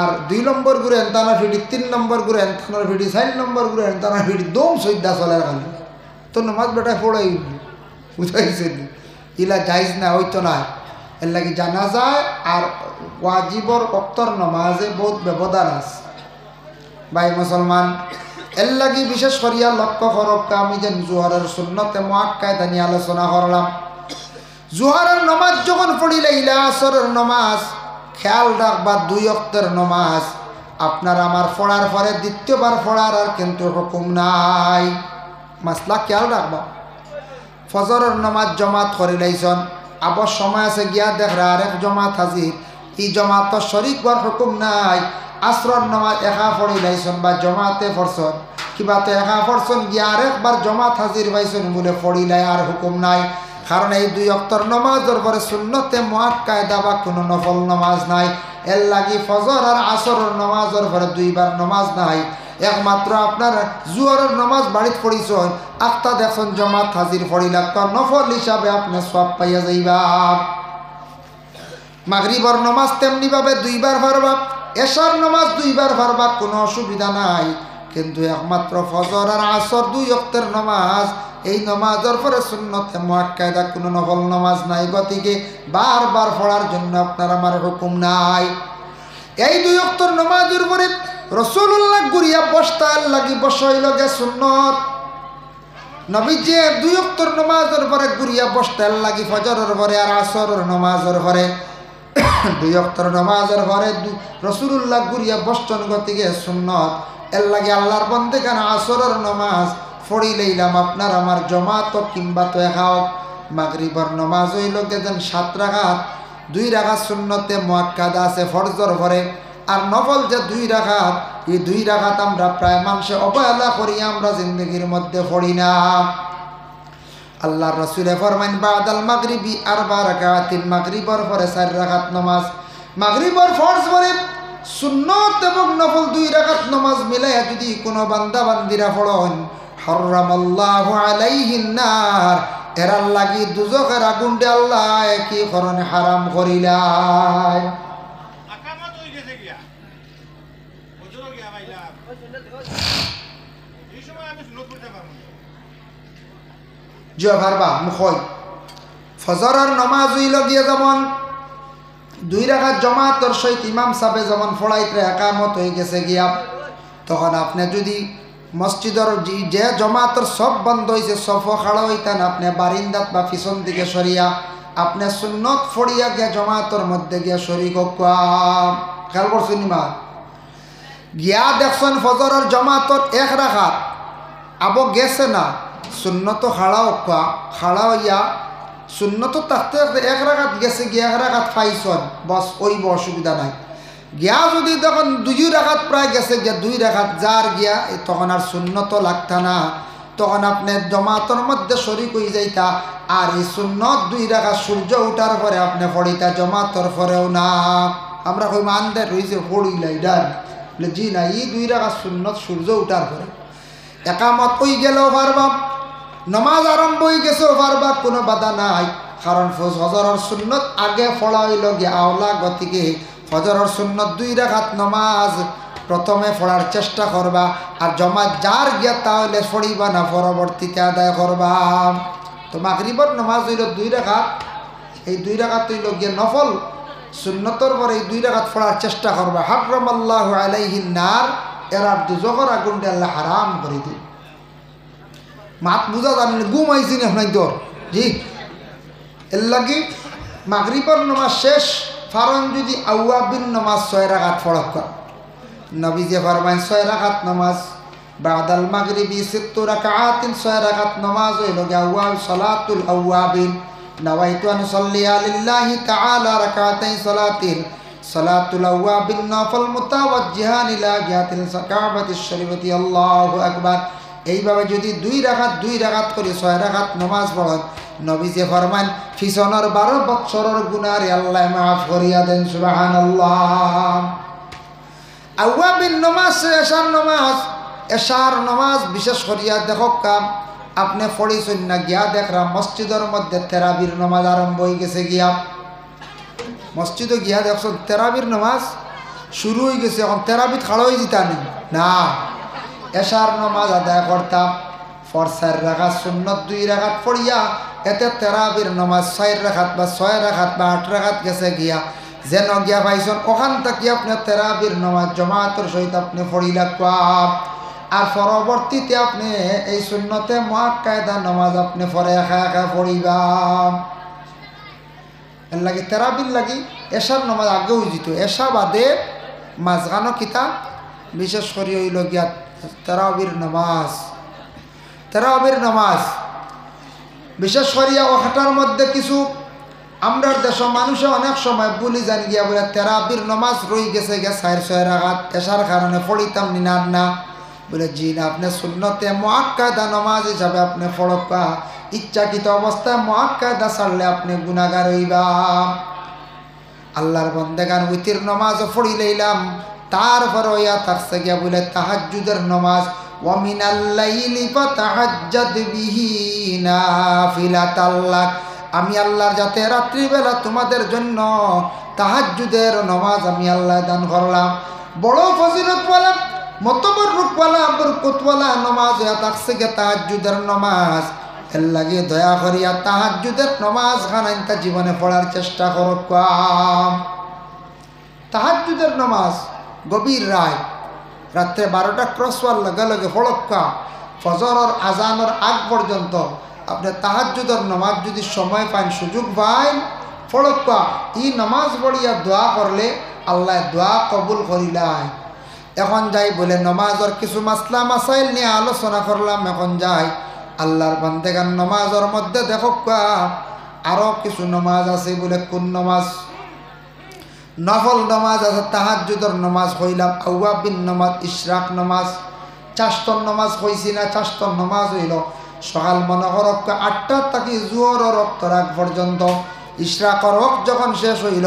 S1: আর 2 নম্বর গুরু এনতানা ফিটি, 3 নম্বর গুরু এনতানার ফিটি, 4 নম্বর গুরু এনতানার ফিটি, দম শ্রদ্ধা চলে খালি। তো নমাজ বেটায় পড়াই বুঝাইছেন, ইলা যাইজ না, হইতো না। এর লাগে জানা যায়। আর ওয়াজিবর অক্তর নমাজে বহুত ব্যবধান আছে ভাই মুসলমান। এর লাগি বিশেষ করিয়া লক্ষ্য করক, আমি যেন জোহরের সুন্নতে মুআক্কাদা নিয়ে আলোচনা করলাম। জোহরের নমাজ যখন পড়িলে ইলা আসরের নমাজ খেয়াল রাখবা, 2 ওয়াক্তের নমাজ আপনার আমার পড়ার পরে দ্বিতীয়বার পড়ার আর কিন্তু হুকুম নাই। মাসলা খেয়াল রাখবা। ফজরের নমাজ জমাত করিলাইছন, আবার সময় আছে গিয়া দেখরা আরেক জমাত হাজির, এই জমাত শরিকবার হুকুম নাই। আসরের নমাজ একা পড়িলাইছন বা জমাতে পড়ছন, কিবা তো একা পড়ছন গিয়া আরেকবার জমাত হাজির পাইছন বলে পড়িলাই আর হুকুম নাই। কারণ এই 2 ওয়াক্তের নমাজের পরে সুন্নতে মুআক্কাদা বা কোনো নফল নমাজ নাই। এর লাগি ফজর আর আসরের নমাজের পরে 2 বার নমাজ নাই। একমাত্র আপনার জোহরের নমাজ বাড়িতে পড়িছন, আফতা দেখছেন জমাত হাজির পড়িলা, নফল হিসাবে আপনি সওয়াব পাইয়া যাইবা। মাগরিবের নমাজ তেমনি ভাবে 2 বার পড়বা, এশার নমাজ 2 বার পড়বা, কোনো অসুবিধা নাই। কিন্তু একমাত্র ফজর আর আসর 2 ওয়াক্তের নমাজ, এই নমাজের পরে সুন্নতে মুআক্কাদা কোনো নফল নমাজ নাই। গতিকে বারবার পড়ার জন্য আপনার আমার হুকুম নাই। এই 2 ওয়াক্তের নমাজের পরে রাসূলুল্লাহ গুরিয়া বসতার লাগি বসাইল গে সুন্নত। নবীজি 2 ওয়াক্তের নমাজের পরে গুরিয়া বসতার লাগি ফজরের পরে আর আসরের নমাজের পরে 2 ওয়াক্তের নমাজের পরে রাসূলুল্লাহ গুরিয়া বসতন, গতিকে সুন্নত। এর লাগে আল্লাহর বন্দেগান আসরের নমাজ পড়িলাম আপনার আমার জমাত কিংবা তো একাও। মাগরিবের নমাজ হইল যেন 7 রাকাত, 2 রাকাত সুন্নতে মুআক্কাদা আছে ফরজর পরে, আর নফল যে 2 রাকাত, এই 2 রাকাত আমরা প্রায় মানুষে অবহেলা করি, আমরা জিন্দগির মধ্যে পড়ি না। আল্লাহর রাসূলে ফরমান বাদাল মাগরিবি 4 রাকাতিন, মাগরিবের পরে 4 রাকাত নামাজ। মাগরিবের ফরজ পরে সুন্নত এবং নফল 2 রাকাত নামাজ মিলাইয়া যদি কোনো বান্দা বান্দিরা পড়েন, হারামাল্লাহু আলাইহিন নার, এরার লাগি দুজখের আগুনটা আল্লাহ কি করণে হারাম করিলাই। ফজরের নমাজ হইল গিয়ে যেমন 2 রাকাত জমাতের সহিত ইমাম সাহেব যেমন ফড়াইতে একামত হয়ে গেছে গিয়া, তখন আপনি যদি মসজিদের যে জমাতের সব বন্ধ হয়েছে সফ খাড়া হইতেন, আপনি বারিন্দাত বা পিছন দিকে সরিয়া আপনি সুন্নত ফড়িয়া গিয়া জমাতের মধ্যে গিয়া শরীক খেয়াল করছেন মা গিয়া দেখছেন ফজরের জমাতর 1 রাকাত আবো গেছে না, সুন্নত খাড়া হইয়া সুন্নত থাকতে থাকতে 1 রাকাত গেছে গিয়া 1 রাকাত পাইছন, বস ওই অসুবিধা নাই। গিয়া যদি তখন 2 রাকাত প্রায় গেছে গিয়া 2 রাকাত যার গিয়া তখন আর সুন্নত লাগতা না, তখন আপনি জমাতর মধ্যে শরীক হয়ে যাইতা। আর এই সুন্নত 2 রাকাত সূর্য উঠার পরে আপনি পড়িতা, জমাতর পরেও না। আমরা কই মানদের রইছে পড়িলাই ডান বলে জি না, এই 2 রাকাত সুন্নত সূর্য উঠার পরে। একামত হয়ে গেলেও পারবা, নমাজ আরম্ভ হয়ে গেছেও পারবা, কোনো বাধা নাই। কারণ ফজরের সুন্নত আগে পড়া হইল গিয়া আওলা, গতিকে ফজরের সুন্নত 2 রাকাত নমাজ প্রথমে পড়ার চেষ্টা করবা। আর জমাত যার গিয়া তাহলে পড়িবা না, পরবর্তীতে আদায় করবা। তো মাগরিবর নমাজ হইল 2 রাকাত, এই 2 রাকাত হইল গিয়া নফল, সুন্নতর পরে এই 2 রাকাত পড়ার চেষ্টা করবা। হারামাল্লাহু আলাইহিন নার, এরা দুজখর আগুনটা আল্লাহ হারাম করে দিন। মাত বুঝা জানেন ঘুমাইছি না আপনার দর জি। এর লাগি মাগরিবর নমাজ শেষ ফারন যদি আউয়াবিন নমাজ 6 রাকাত পড়ক, নবী যে ফরমাইন 6 রাকাত নমাজ বাদাল মাগরিবি 6 রাকাতিন, 6 রাকাত নমাজ হইল আউয়াব সালাতুল আউয়াবিন। নাওয়াইতু আন সাল্লিয়া লিল্লাহি তাআলা রাকাতাই সালাতিন, সালাতুল আউয়াবিন নফল মুতাওয়াজ্জিহান ইলা জিহাতিল কাবাতিশ শরীফতি, আল্লাহু আকবার। এইভাবে যদি 2 রাকাত করে 6 রাকাত নমাজ পড়েন, নবী যে ফরমান ফিসনের 12 বৎসরের গুনাহ আল্লাহ মাফ করিয়া দেন, সুবহানাল্লাহ। আউয়াবিন নমাজ এশার নমাজ বিশেষ করিয়া দেখক কাম আপনি পড়িছেন না গিয়া দেখরা মসজিদের মধ্যে তেরাবির নমাজ আরম্ভ হয়ে গেছে। গিয়া মসজিদে গিয়া দেখছেন তেরাবির নমাজ শুরু হয়ে গেছে, এখন তেরাবিত খাড়া হয়ে যেতাম না, এশার নমাজ আদায় করতাম। 4 রাকাত সুন্নত 2 রাকাত পড়িয়া এতে তেরাবির নমাজ 4 রাকাত বা 6 রাকাত বা 8 রাকাত গেছে গিয়া যেন গিয়া পাইছেন, ওখান থেকে আপনি তেরাবির নমাজ জমাতের সহিত আপনি পড়িলা কাপ। আর পরবর্তীতে আপনি এই সুন্নতে মুআক্কাদা নমাজ আপনি পড়ে একা একা পড়িবা। এর লাগি তেরাবির লাগি এশার নমাজ আগে হয়ে যেত, এশা বাদে মাঝখানো কিতা বিশেষ করে হইল গিয়া তেরাবির নমাজ বিশেষ করিয়া ওখাটার মধ্যে কিছু আমরা দেশ মানুষে অনেক সময় বলি জানি গিয়া বলে তেরাবির নমাজ রয়ে গেছে গিয়া 4-6 রাকাত এশার কারণে পড়িতাম নিনার না, বলে জি না, আপনি সুন্নতে মুআক্কাদা নমাজ হিসাবে আপনি পড়বা। ইচ্ছাকৃত অবস্থায় মুআক্কাদা ছাড়লে আপনি গুনাহগার হইবা। আল্লাহর বান্দাগান উইতির নমাজও পড়ি লইলাম, তারপর ইয়া থাকছে গিয়া বলে তাহাজ্জুদের নমাজ, ওয়া মিনাল লাইলি ফাতাহাজ্জাদ বিহি নাফিলাতাল লাক। আমি আল্লাহর যাতে রাত্রিবেলা তোমাদের জন্য তাহাজ্জুদের নমাজ আমি আল্লাহ দান করলাম। বড় ফজিলতওয়ালা মতবররুকওয়ালা বরকতওয়ালা নমাজ ইয়া থাকছে গিয়া তাহাজ্জুদের নমাজ। এর লাগে দয়া করিয়া তাহাজ্জুদের নমাজ খানাইনটা জীবনে পড়ার চেষ্টা করক। তাহাজ্জুদের নমাজ গভীর রাত্রে 12টা ক্রস হওয়ার লগে লগে পড়ক্কা, ফজরের আজানের আগ পর্যন্ত আপনি তাহাজ্জুদের নমাজ যদি সময় পান, সুযোগ পান, পড়ক্কা। এই নমাজ পড়িয়া দোয়া করলে আল্লাহ দোয়া কবুল করিলাই। এখন যাই বলে নমাজের কিছু মাসলা মাসাইল নিয়ে আলোচনা করলাম। এখন যাই আল্লাহর বান্দাগান নমাজের মধ্যে দেখক্কা আরও কিছু নমাজ আছে। বলে কোন নমাজ? নফল নমাজ আছে, তাহাজ্জুদের নমাজ হইলাম, আউয়াবিন নমাজ, ইশরাক নমাজ, চাস্তর নমাজ হইছি না। চাস্তর নমাজ হইল সকাল মনে করক 8টা থেকে জোহরের রক্ত রাগ পর্যন্ত। ইশরাকর হক যখন শেষ হইল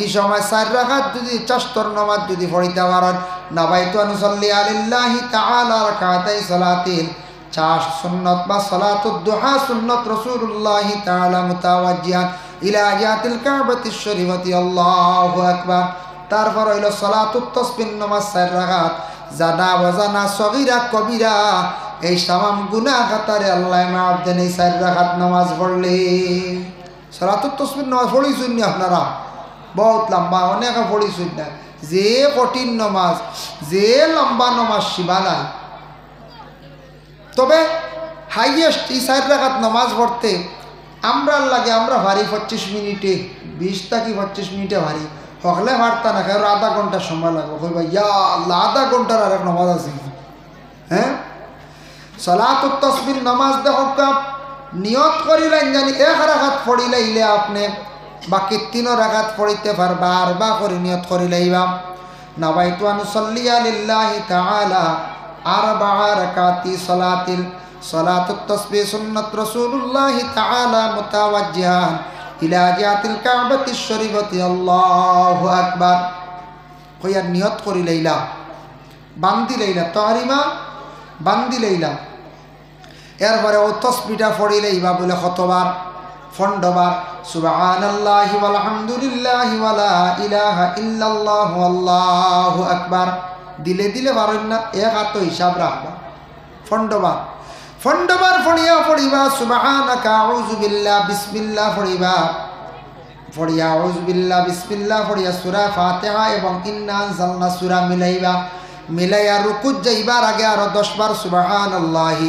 S1: এই সময় 4 রাকাত যদি চাস্তর নমাজ যদি পড়িতে পারেন, নাওয়াইতু আন সাল্লিয়া লিল্লাহি তাআলা রাকাতাই সালাতিন, 4 সুন্নত বা সালাতুদ দুহা সুন্নত রাসূলুল্লাহ তাআলা মুতাওয়াজ্জিহান ইলা জিহাতিল কাবাতিশ শরীফতি, আল্লাহু আকবার। তারপর হইল সালাতুত তাসবিহ নামাজ 4 রাকাত, জানা ওয়াজানা সগীরা কবিরা এই তামাম গুনাহ খাতারে আল্লাহ মাফ দেন এই 4 রাকাত নামাজ পড়লে। সালাতুত তাসবিহ নামাজ পড়িছেন নি আপনারা? বহুত লম্বা, অনেক পড়িছেন না। যে কঠিন নামাজ, যে লম্বা নামাজ শিবা নাই। তবে হাইয়েস্ট এই 4 রাকাত নামাজ পড়তে আমরা লাগে আমরা ভারি 25 মিনিটে, 20 থেকে 25 মিনিটে ভারি হকলে পারতা না, কারণ আধা ঘন্টা সময় লাগবে। কইবা ইয়া আল্লাহ, আধা ঘন্টার আরেক নামাজ আছে। হ্যাঁ, সালাতুত তাসবিহ নামাজ দেখো নিয়ত করিলেন জানি 1 রাকাত পড়িলাইলে আপনি বাকি 3 রাকাত পড়িতে পারবা। আর বা করে নিয়ত করিলাইবা নাওয়াইতু আন উসাল্লিয়া লিল্লাহি তাআলা আরবা'a রাকাতি সালাতিল সালাতুত তাসবিহ সুন্নাত রাসূলুল্লাহি তাআলা মুতাওয়াজ্জিহান ইলা জিহাতিল কাবাতিশ শরীফাতি আল্লাহু আকবার কইয়া নিয়ত করি লইলা বান্দি লইলা তাহরিমা বান্দি লইলা এরপরে ও তসবিহটা পড়ি লইবা বলে কতবার ফন্ডবার সুবহানাল্লাহি ওয়াল হামদুলিল্লাহি ওয়ালা ইলাহা ইল্লাল্লাহু আল্লাহু আকবার দিলে দিলে পারেন না এক হাত হিসাব রাখবা ফন্ডবার ফন্ডবার পড়িবা সুবহানাকা আউযু বিল্লাহ বিসমিল্লাহ পড়িয়া আউযু বিল্লাহ বিসমিল্লাহ পড়িয়া সূরা ফাতিহা এবং ইন্না আনজালনা সূরা মিলাইয়া রুকুত যাইবার আগে আরো 10 বার সুবহানাল্লাহি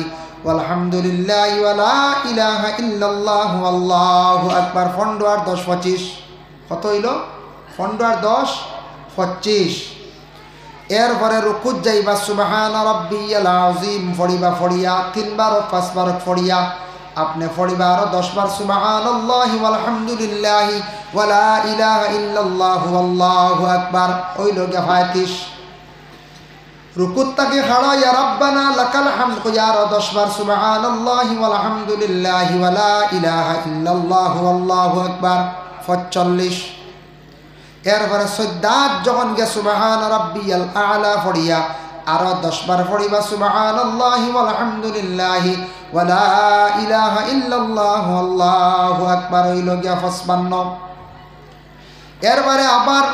S1: আলহামদুলিল্লাহি ওয়ালা ইলাহা ইল্লাল্লাহু আল্লাহু আকবার ফন্ড আর 10 25 কত হইল ফন্ড আর 10 25 এরপরে রুকুত যাইবা সুবহানা রাব্বিয়াল আযীম পড়িয়া 3 বার 5 বার পড়িয়া আপনি পড়িবা আরো 10 বার সুবহানাল্লাহি ওয়ালহামদুলিল্লাহি ওয়ালা ইলাহা ইল্লাল্লাহু আল্লাহু আকবার হইল গে 35 রুকুত থেকে খাড়া ইয়া রাব্বানা লাকাল হামদ কইয়া আরো 10 বার সুবহানাল্লাহি ওয়ালহামদুলিল্লাহি ওয়ালা ইলাহা ইল্লাল্লাহু আল্লাহু আকবার 45 এরপরে সদ্দাত যখন গে সুবহান রাব্বিয়াল আ'লা পড়িয়া আরো 10 বার পড়িবা সুবহানাল্লাহি ওয়ালহামদুলিল্লাহি ওয়ালা ইলাহা ইল্লাল্লাহু আল্লাহু আকবার হইল গিয়া 55 এরপরে আবার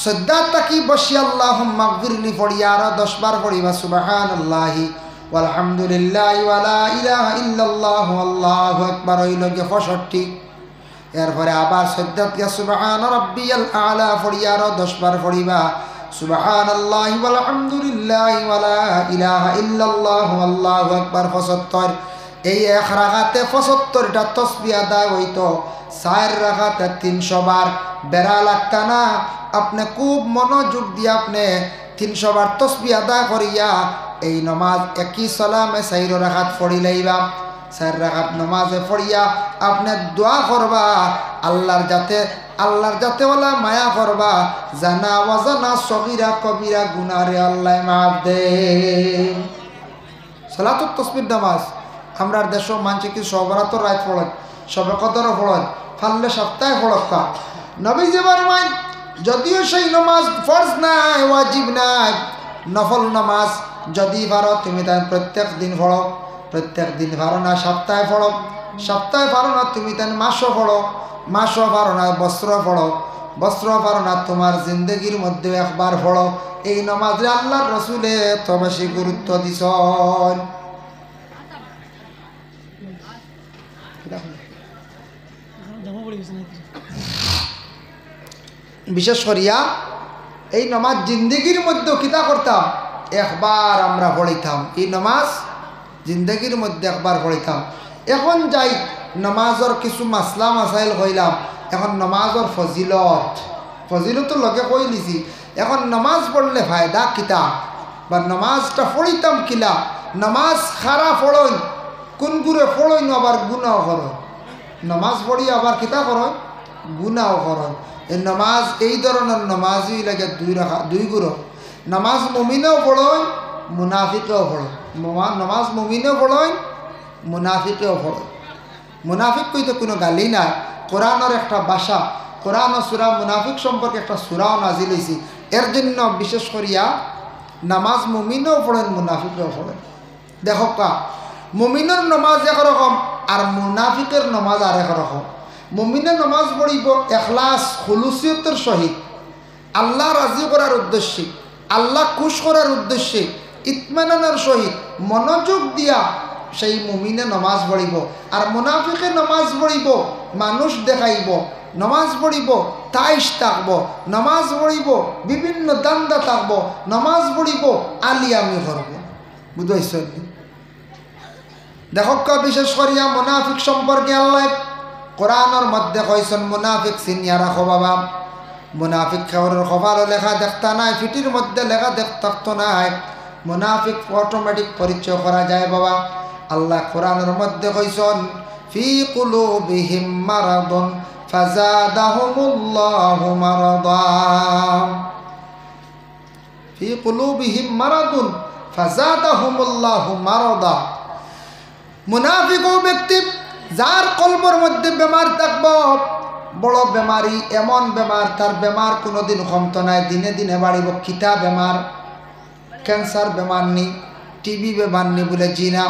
S1: সদ্দাত তাকি বসি আল্লাহুম্মা গফিরলি পড়িয়া আরো 10 বার পড়িবা সুবহানাল্লাহি ওয়ালহামদুলিল্লাহি ওয়ালা ইলাহা ইল্লাল্লাহু আল্লাহু আকবার হইল গিয়া 65 এরপরে আবার সদ্দাত গে সুবহান রাব্বিয়াল আ'লা পড়িয়া আরো 10 বার পড়িবা সুবহানাল্লাহি ওয়ালহামদুলিল্লাহি ওয়ালা ইলাহা ইল্লাল্লাহু আল্লাহু আকবার 75 এই এক রাকাতে 75টা তাসবিহ আদায় হইতো 4 রাকাতে 300 বার বেড়া লাগতা না আপনি খুব মনোযোগ দিয়ে আপনি 300 বার তাসবিহ আদায় করিয়া এই নামাজ একই সালামে 4 রাকাত পড়ি লইবা 4 রাকাত নামাজে পড়িয়া আপনি দোয়া করবা আল্লাহর যাতে ওলা মায়া করবা জানা ওয়াজানা সগীরা কবিরা গুনারে আল্লাহ মাফ দে সালাতুত তাসবিহ নামাজ আমরার দেশ মানছে কি সবরাত রাত পড়েন সবে কদর পড়েন ফাললে সপ্তাহে পড়কা নবী জীবন মান যদিও সেই নামাজ ফরজ নাই ওয়াজিব নাই নফল নামাজ যদি পারো তুমি তাই প্রত্যেক দিন পড়ো প্রত্যেক দিন পারো না সপ্তাহে পড়ো সপ্তাহে পারো না তুমি তাই মাসও পড়ো মাসও পারো না বস্ত্র পারো না তোমার জিন্দগির মধ্যে একবার পড়ো এই নামাজে আল্লাহর রাসূলে তো বেশি গুরুত্ব দিছেন বিশেষ করিয়া এই নামাজ জিন্দগির মধ্যে কিতা করতাম একবার আমরা পড়িতাম এই নামাজ জিন্দগির মধ্যে একবার পড়িতাম এখন যাই নামাজের কিছু মাসলা মাসাইল কইলাম এখন নামাজের ফজিলতর লগে কই লিছি এখন নামাজ পড়লে ফায়দা কিতা বা নামাজটা পড়িতাম কিলা নামাজ খারাপ পড়ইন কোন গুরে পড়ইন আবার গুনাহ করো নামাজ পড়ি আবার কিতা করো গুনাহ করো এই নামাজ এই ধরনের নামাজই লাগে 2 গুরো নামাজ মুমিনেও পড়ইন মুনাফিকেও পড়ো নামাজ মুমিনেও পড়ইন মুনাফিকেও পড়ো মুনাফিক কইতে কোনো গালি নাই কোরআনের একটা ভাষা কোরআন ও সূরা মুনাফিক সম্পর্কে একটা সূরাও নাজিল হইছে এর জন্য বিশেষ করিয়া নামাজ মুমিনও পড়েন মুনাফিকও পড়েন দেখো কা মুমিনের নামাজ একরকম আর মুনাফিকের নামাজ আর একরকম মুমিনের নামাজ পড়িব ইখলাস খুলুসিয়তের সহিত আল্লাহ রাজি করার উদ্দেশ্যে আল্লাহ খুশ করার উদ্দেশ্যে ইতমানানের সহিত মনোযোগ দিয়া সেই মুমিনে নামাজ পড়িব আর মুনাফিকে নামাজ পড়িব মানুষ দেখাইব নামাজ পড়িব তাইশ থাকব নামাজ পড়িব বিভিন্ন দান্দা থাকব নামাজ পড়িব আলিয়ামি করব বুঝাইছ দেখো বিশেষ করিয়া মুনাফিক সম্পর্কে আল্লাহ কোরআনের মধ্যে কইছেন মুনাফিক চিনিয়া রাখো বাবা মুনাফিক খাবারের খবরও লেখা দেখতা নাই ফিটির মধ্যে লেখা থাকতো নাই মুনাফিক অটোমেটিক পরিচয় করা যায় বাবা আল্লাহ কোরআনের মধ্যে কইছেন ফি কুলুবিহিম মারাদুন ফাজাদাহুমুল্লাহু মারাদা ফি কুলুবিহিম মারাদুন ফাযাদাহুমুল্লাহু মারাদা। মুনাফিক ও ব্যক্তি যার কলবের মধ্যে বেমার থাকব, বড় বেমারি, এমন বেমার, তার বেমার কোনোদিন কমতো নাই, দিনে দিনে বাড়িব। কিতা বেমার? ক্যান্সার বেমার নি, টিবি বেমার নি বলে জিনা।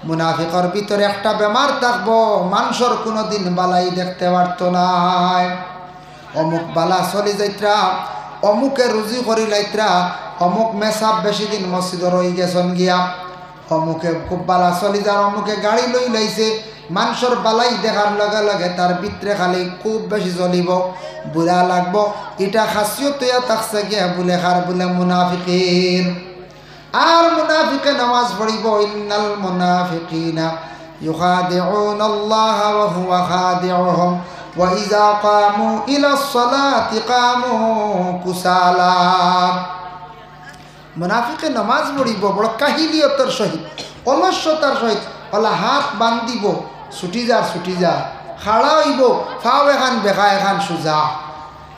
S1: মুনাফিকর ভিতরে একটা বেমার থাকবো, মানুষের কোনোদিন বালাই দেখতে পারতো নাই। অমুক বালা চলি যাইত্রা, অমুকে রুজি করি লাইত্রা, অমুক মেসাব বেশি দিন মসজিদ রই গেছন গিয়া, অমুকে খুব বালা চলি যার, অমুকে গাড়ি লই লাইছে। মানুষের বালাই দেখার লগে লগে তার ভিতরে খালি খুব বেশি চলিব, বুড়া লাগবো। এটা খাসিয়ত হইয়া থাকছে গিয়া বলে খার বলে মুনাফিকের। আর মুনাফিকে নামাজ পড়িব, ইন্নাল মুনাফিকিনা ইউখাদিউনাল্লাহ ওয়া হুয়া খাদিউহুম ওয়া ইযা কামু ইলাস সালাতি কামু কুসালা। মুনাফিকে নামাজ পড়িব বড় কাহিলিয়তের সহিত, অলস্যতার সহিত। ওলা হাত বান্ধিব, ছুটি যা, খাড়া হইব, ফাও এখান বেখা এখান সোজা।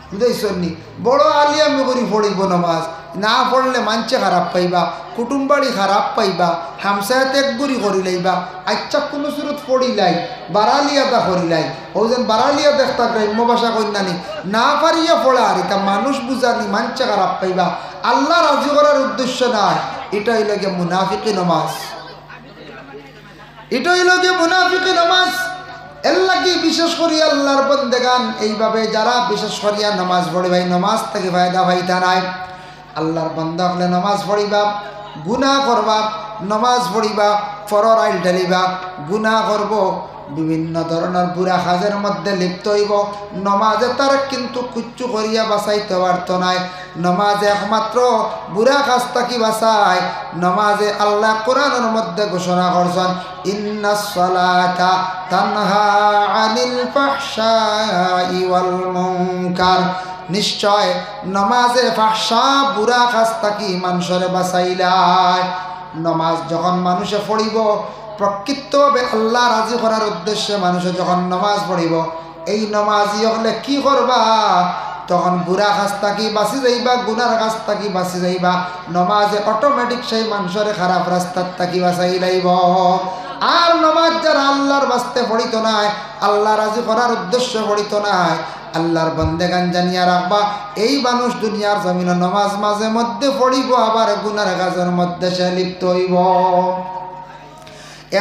S1: বুঝাইছনি? বড় আলিয়ামি করি পড়িব নামাজ, না পড়লে মানছে খারাপ পাইবা, কুটুমবাড়ি খারাপ পাইবা, হামসায়াত একগুড়ি করি লাইবা। আচ্ছা কোনো সুরত পড়িলাই, বারালিয়াদা করিলাই, ও যেন বারালিয়া দেখতা গ্রাম্য ভাষা কন্যানি না পারিয়া পড়া, আর এটা মানুষ বুঝানি, মানছে খারাপ পাইবা, আল্লাহ রাজি করার উদ্দেশ্য নাই। এটাই লাগে মুনাফিকি নামাজ, এটাই লাগে মুনাফিকি নামাজ। এর লাগি বিশেষ করি আল্লাহর বন্দেগান এইভাবে যারা বিশেষ করিয়া নামাজ পড়ে, ভাই নামাজ থেকে ফায়দা পাইতা নাই। আল্লাহর বান্দা হলে নামাজ পড়িবা, গুনাহ করবা, নামাজ পড়িবা, ফরর আইল ঢালিবা, গুনাহ করব, বিভিন্ন ধরনের বুড়া কাজের মধ্যে লিপ্ত হইব। নমাজে তার কিন্তু কুচ্ছু করিয়া বাঁচাইতে পারত নাই। নমাজে একমাত্র বুড়া কাজ থাকি বাঁচায়। নমাজে আল্লাহ কোরআনের মধ্যে ঘোষণা করছেন, ইন্নাস সালাতা তানহা আনিল ফাহশাই ওয়াল মুনকার। নিশ্চয় নমাজে ফাহশা বুড়া কাজ থাকি মানুষের বাঁচাইলায়। নমাজ যখন মানুষে পড়িব, প্রকৃতভাবে আল্লাহ রাজি করার উদ্দেশ্যে মানুষে যখন নামাজ পড়িব, এই নামাজি হলে কি করবা? তখন বুড়া কাজ থাকি বাঁচি যাইবা, গুনার কাজ থাকি বাঁচি যাইবা। নমাজে অটোমেটিক সেই মানুষের খারাপ রাস্তার থাকি বাঁচাই লাইব। আর নমাজ যারা আল্লাহর বাস্তে পড়িত নাই, আল্লাহ রাজি করার উদ্দেশ্য পড়িত নাই, আল্লাহর বন্দেগান জানিয়া রাখবা, এই মানুষ দুনিয়ার জমিনে নমাজ মাঝে মধ্যে পড়িব, আবার গুনার কাজের মধ্যে সে লিপ্ত হইব।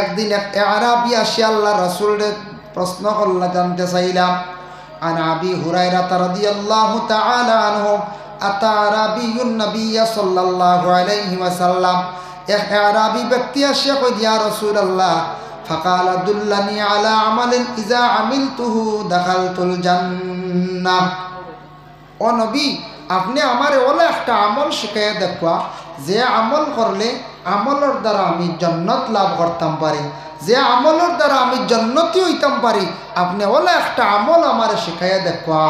S1: একদিন এক আরাবি আসি আল্লাহ রাসূলের প্রশ্ন করলা, জানতে চাইলাম। আন আবি হুরায়রা রাদিয়াল্লাহু তাআলা আনহু আতা আরাবিয়ুন নবী সাল্লাল্লাহু আলাইহি ওয়াসাল্লাম। এক আরাবি ব্যক্তি আসিয়া কই, ইয়া রাসূলুল্লাহ, ফাকালা দুল্লানি আলা আমালিন ইজা আমিলতুহু দাখালতুল জান্নাহ। ও নবী, আপনি আমারে ওলা একটা আমল শিখাইয়া দেখবা, যে আমল করলে আমলের দ্বারা আমি জান্নাত লাভ করতাম পারি, যে আমলের দ্বারা আমি জান্নাতি হইতাম পারি, আপনি ওলা একটা আমল আমারে শিখাইয়া দেখবা।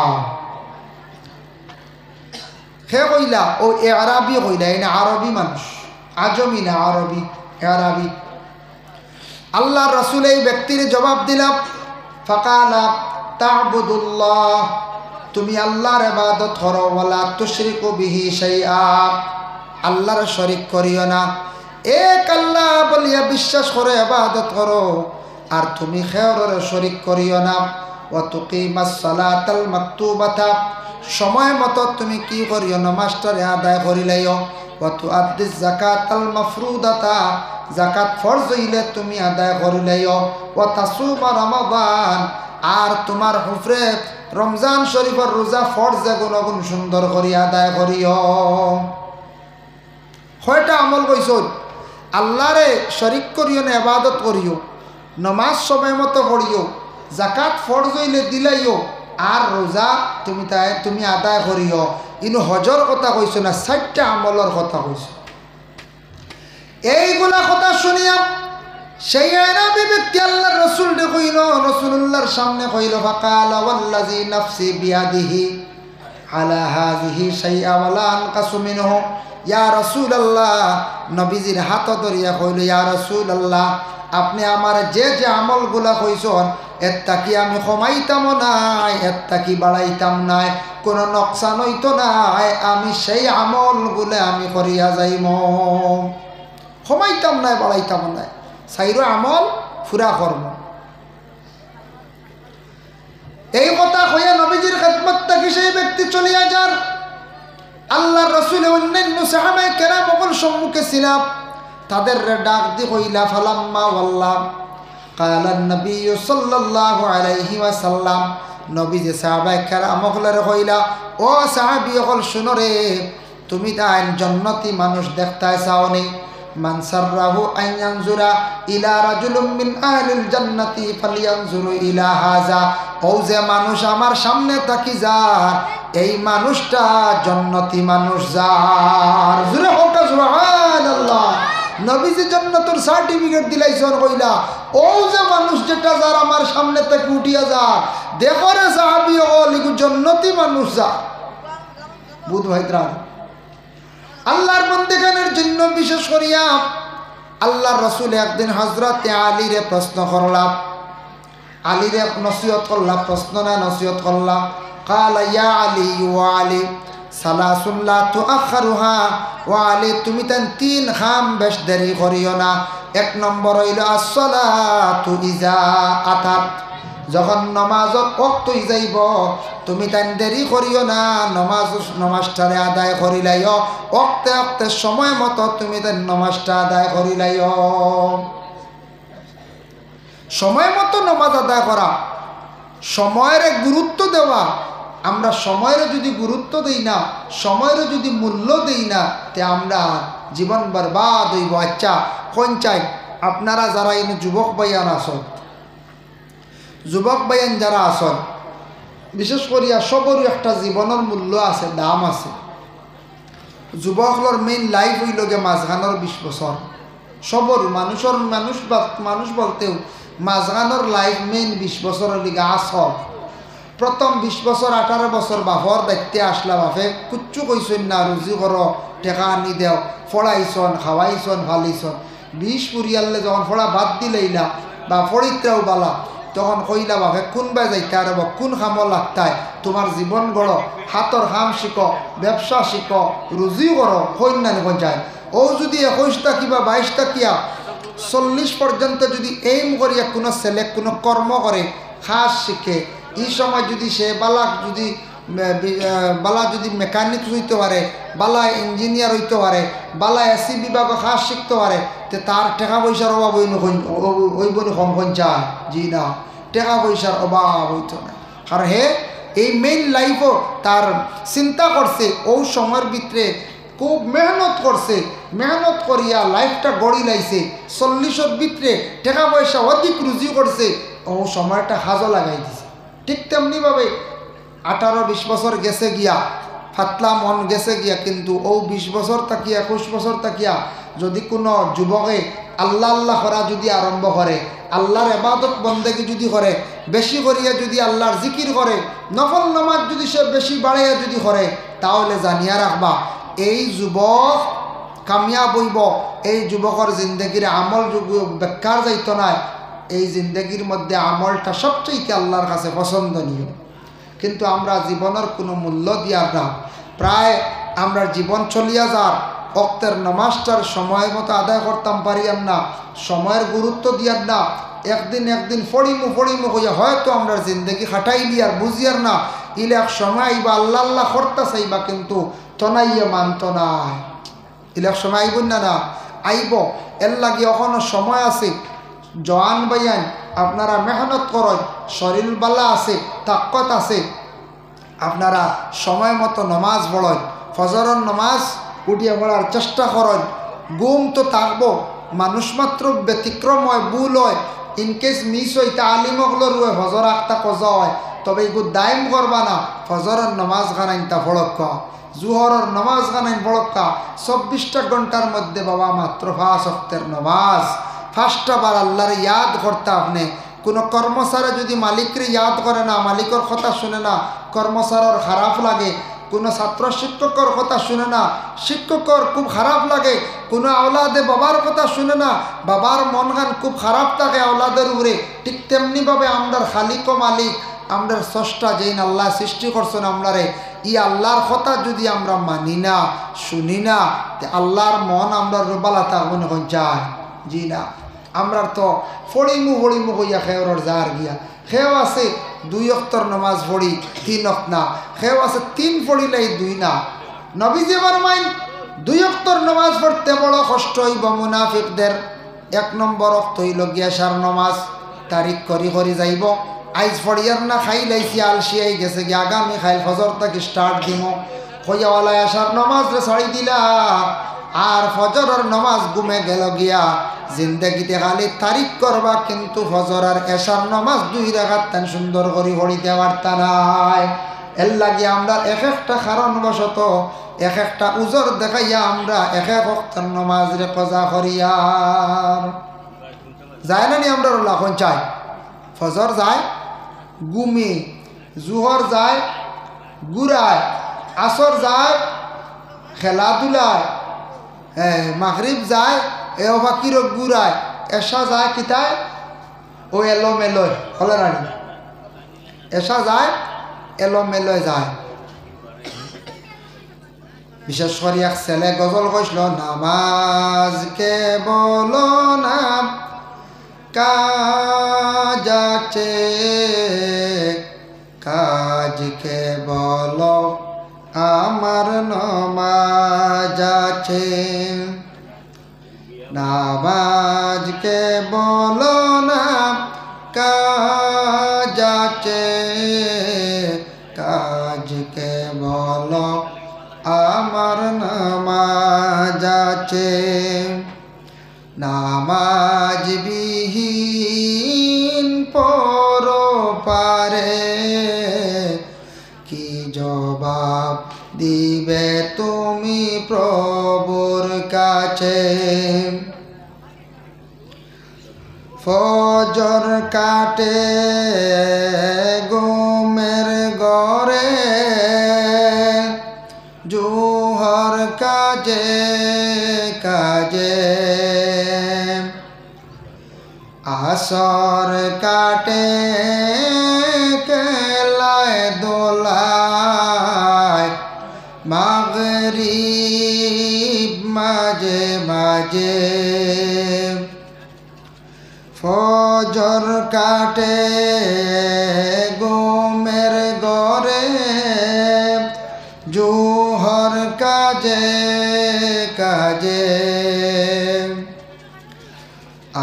S1: হে কইলা, ও এ আরবি কইলা, এনে আরবি মানুষ, আজমি না আরবি, আরবি। আল্লাহ রাসূল এই ব্যক্তির জবাব দিলাম, ফাকালা তা'বুদুল্লাহ, তুমি আল্লাহর ইবাদত করো, ওয়ালা তুশরিকু বিহি শাইআ, আল্লাহর শরীক করিও না, এক আল্লাহ বলিয়া বিশ্বাস করে ইবাদত করো, আর তুমি খেয়রের শরীক করিও না। ওয়া তুকিমাস সালাতাল মাকতুবাতা, সময় মতো তুমি কি করিও? নামাজটারে আদায় করিলাইও। ওয়া তুআদ্দিজ যাকাতাল মাফরুদাতা, যাকাত ফরজ হইলে তুমি আদায় করিলাইও। ওয়া তাসুমা রমাদান, আর তোমার হুফরে রমজান শরীফের রোজা ফরজ গুণ সুন্দর করি আদায় করিও। কয়টা আমল কইছ? আল্লাহরে শরীক করিও না, ইবাদত করিও, নমাজ সময় মতো পড়িও, যাকাত ফরজ হইলে দিলাইও, আর রোজা তুমি আদায় করিও। ইনু হজর কথা কইছ না, 4টা আমলের কথা কইছ। এইগুলা কথা শুনিয়া সেই আরবি ব্যক্তি আল্লাহ রসুল কইল, রসুল্লাহর সামনে কইল, ফাকালা ওয়াল্লাযী নাফসি বিয়াদিহি আলা হাযিহি শাইআ ওয়ালা আনকাসু মিনহু। ইয়া রাসূলুল্লাহ, নবীজির হাত ধরিয়া কইল, ইয়া রাসূলুল্লাহ, আপনি আমার যে যে আমলগুলা কইছেন এর তাকি আমি কমাইতাম নাই, এর তাকি বাড়াইতাম নাই, কোনো নকশান হইতো নাই, আমি সেই আমলগুলো আমি করিয়া যাইম, কমাইতাম নাই বাড়াইতাম নাই, সাইরো আমল ফুরা কর্ম। এই কথা হইয়া নবীজির খেদমত থেকে সেই ব্যক্তি চলিয়া যান। আল্লাহ রসুল অন্যান্য সাহাবায়ে কেরাম সকল সম্মুখে ছিলাম, তাদের ডাক দি কইলা ফালাম্মা ওয়াল্লাহ কালা নবী সাল্লাল্লাহু আলাইহি ওয়াসাল্লাম, নবীজি সাহাবায়ে কেরাম সকলের কইলা ও সাহাবী সকল শুনো রে, তুমি তাই জান্নাতি মানুষ দেখতে চাওনি? মান সাররাহু আন ইয়ানজুরা ইলা রাজুলিন মিন আহলিল জান্নাতি ফালইয়ানজুরু ইলা হাযা, ও যে মানুষ আমার সামনে তাকি যার, এই মানুষটা জান্নাতি মানুষ যার। জোরে হোক সুবহানাল্লাহ। নবীজি জান্নাতের সার্টিফিকেট দিলাইছেন কইলা ও যে মানুষ যেটা যার আমার সামনে থেকে উঠিয়া যার, দেখো রে সাহাবী ও লিগু জান্নাতি মানুষ যা। বুধ ভাইরা আল্লাহর বন্দেগানের জন্য বিশেষ করিয়া আল্লাহর রাসূল একদিন হযরত আলীরে প্রশ্ন করলাম, আলীরে নসিহত করলাম, প্রশ্ন না নসিহত করলাম। কালা ইয়া আলী ওয়া আলী সালাসুন লা তুআখারুহা, ওয়া আলী তুমি তান তিন খাম বেশ দেরি করিও না। এক নম্বর হইল আসসালাতু ইজা আতাত, যখন নমাজত ওয়াক্ত হই যাইব তুমি তান দেরি করিও না, নমাজটারে আদায় করিলাইও, ওয়াক্তে ওয়াক্তে সময় মতো তুমি তান নমাজটা আদায় করিলাইও। সময় মতো নমাজ আদায় করা, সময়ের গুরুত্ব দেওয়া। আমরা সময়ের যদি গুরুত্ব দেই না, সময়ের যদি মূল্য দেই না, তে আমরা জীবন বরবাদ হইব। আচ্ছা কোন চাই আপনারা যারা এনে যুবক ভাইয়ান আসন, যুবক ভাইয়ান যারা আসন, বিশেষ করিয়া সবরই একটা জীবনের মূল্য আছে, দাম আছে। যুবকর মেইন লাইফ হইল গে মাঝখানোর 20 বছর। সবর মানুষ বলতেও মাঝখানোর লাইফ মেইন 20 বছরের লিগে আসল। প্রথম 20 বছর 18 বছর বাপর দায়িত্বে আসলা, বাপে কুচ্ছু কইসন না, রুজি করো, টেকা আনি দেও, ফড়াইছন, খাওয়াইছন, ভালিছন। 20 পুরিয়ালে যখন ফড়া ভাত দিলেইলা বা ফড়িত্রাও বালা, তখন কইলা বাপে কোনবাই যাইতে আর কোন খামো লাগতায়, তোমার জীবন গড়, হাতর খাম শিখো, ব্যবসা শিখো, রুজি করো, কন্যান যায়। ও যদি 21 টাকি বা 22 টাকিয়া 40 পর্যন্ত যদি এইম করিয়া কোনো ছেলে কোনো কর্ম করে, খাস শিখে, এই সময় যদি সে বালা যদি মেকানিক হইতে পারে, বালা ইঞ্জিনিয়ার হইতে পারে, বালা এসি বিভাগ খাস শিখতে পারে, তে তার টাকা পয়সার অভাব হইব কম চায়? জি না, টাকা পয়সার অভাব হইত না। কারণ এই মেইন লাইফও তার চিন্তা করছে, ও সময়ের ভিতরে খুব মেহনত করছে, মেহনত করিয়া লাইফটা গড়ি লাইছে, 40-এর ভিতরে টাকা পয়সা অধিক রুজি করছে, ও সময়টা হাজো লাগাই দিছে। ঠিক তেমনিভাবে 18-20 বছর গেছে গিয়া, ফাতলা মন গেছে গিয়া, কিন্তু ও 20 বছর তাকিয়া 21 বছর তাকিয়া যদি কোনো যুবকে আল্লাহ আল্লাহ করা যদি আরম্ভ করে, আল্লাহর ইবাদত বন্দেগী যদি করে, বেশি করিয়া যদি আল্লাহর জিকির করে, নফল নামাজ যদি সে বেশি বাড়াইয়া যদি করে, তাহলে জানিয়া রাখবা এই যুবক কামিয়াব হইব। এই যুবকের জিন্দগির আমল বেকার যাইত না, এই জিন্দগির মধ্যে আমলটা সবচেয়ে আল্লাহর কাছে পছন্দনীয়। কিন্তু আমরা জীবনের কোনো মূল্য দিয়া না, প্রায় আমরা জীবন চলিয়া যার, অক্তের নামাজটার সময় মতো আদায় করতাম পারিয়াম না, সময়ের গুরুত্ব দিয়ার না, একদিন ফড়িমু হইয়া হয়তো আমরা জিন্দগি খাটাইলি আর বুঝিয়ার না, ইলে এক সময় আইবা আল্লাহ আল্লাহ করতে চাইবা, কিন্তু তনাইয়া মানত নাই। ইলে এক সময় আইব না আইব, এর লাগে এখনো সময় আছে। জওয়ান ভাইয়ান আপনারা মেহনত করেন, শরীর বালা আছে, তাকত আছে, আপনারা সময় মতো নমাজ পড়েন, ফজরের নমাজ উঠিয়ে পড়ার চেষ্টা করেন। গুম তো থাকবো, মানুষ মাত্র ব্যতিক্রম হয়, ভুল হয়, ইনকেস মিস হয়, তালিমগুলোর হয়, ফজর আখতা কজা হয়, তবে এগুলো দায়ম করবা না। ফজরের নমাজ গানাইন তা ফড়ক্কা, জুহরের নমাজ গানাইন ফড়ক্কা, 24টা ঘন্টার মধ্যে বাবা মাত্র 5 ওয়াক্তের নমাজ। 5টা বার আল্লাহরে ইয়াদ করতে। আপনি কোনো কর্মচারী যদি মালিকরে ইয়াদ করে না, মালিকের কথা শুনে না, কর্মচারীর খারাপ লাগে, কোনো ছাত্র শিক্ষকের কথা শুনে না, শিক্ষকের খুব খারাপ লাগে। কোনো আওলাদে বাবার কথা শুনে না, বাবার মন গান খুব খারাপ থাকে আওলাদের উপরে। ঠিক তেমনিভাবে আমরার খালিক ও মালিক, আমরার স্রষ্টা যেই আল্লাহ সৃষ্টি করছেন আমরারে, ই আল্লাহর কথা যদি আমরা মানি না, শুনি না, তে আল্লাহর মন আমরা রুবালা থাকবো না যায়। জি না, আমরার তো ফড়িমু হইয়া খেয়র যার গিয়া খেও আছে 2 ওয়াক্তর নামাজ পড়ি 3 ওয়াক্ত না, খেও আছে 3 পড়িলেই 2 না। নবীজি ফরমাইন 2 ওয়াক্তর নামাজ পড়তে বড় কষ্ট হইব মুনাফিকদের। 1 নম্বর ওয়াক্ত হইল গিয়া সার নামাজ, তারিখ করি যাইব। আইজ ফড়িয়ার না খাইলাইছি আলসিয়াই গেছে গিয়া, আগামী খাইল ফজর থেকে স্টার্ট দিব কইয়াওয়ালা আসার নামাজ রে ছাড়ি দিলা, আর ফজরের নামাজ ঘুমে গেল গিয়া। জিন্দগিতে খালি তারিখ করবা, কিন্তু ফজর আর এশার নামাজ 2 রাকাত তান সুন্দর করে পড়িতে পারতা নাই। এর লাগে আমরা এক একটা কারণবশত এক একটা উজর দেখাইয়া আমরা এক ওয়াক্তের নামাজ রে কজা করিয়ার যায় না নি। আমরা লাখন চাই ফজর যায় গুমে, জুহর যায় গুড়ায়, আসর যায় খেলাধুলায়, মাগরিব যায় এ বাকির গুড়ায়, এসা যায় কিতায় ও এলো মেলয় হলে রানি, এসা যায় এলো মেলয় যায়। বিশেষ করে এক ছেলে গজল কইছিল, নামাজ কে বলো না কাজ আছে, কাজকে বলো আমার নামাজ আছে। নামাজকে বলো না কাজ আছে, কাজকে বলো আমার নামাজ আছে। নামাজ বিহীন পরপারে কি জবাব দিবে তুমি প্রভুর কাছে। ফজর কাটে ঘুমের ঘরে, জোহর কাজে কাজে, আসর কাটে খেলায় দোলায়, মাগরিব মাঝে মাঝে। ফজর কাটে ঘুমের ঘরে, জোহর কাজে কাজে,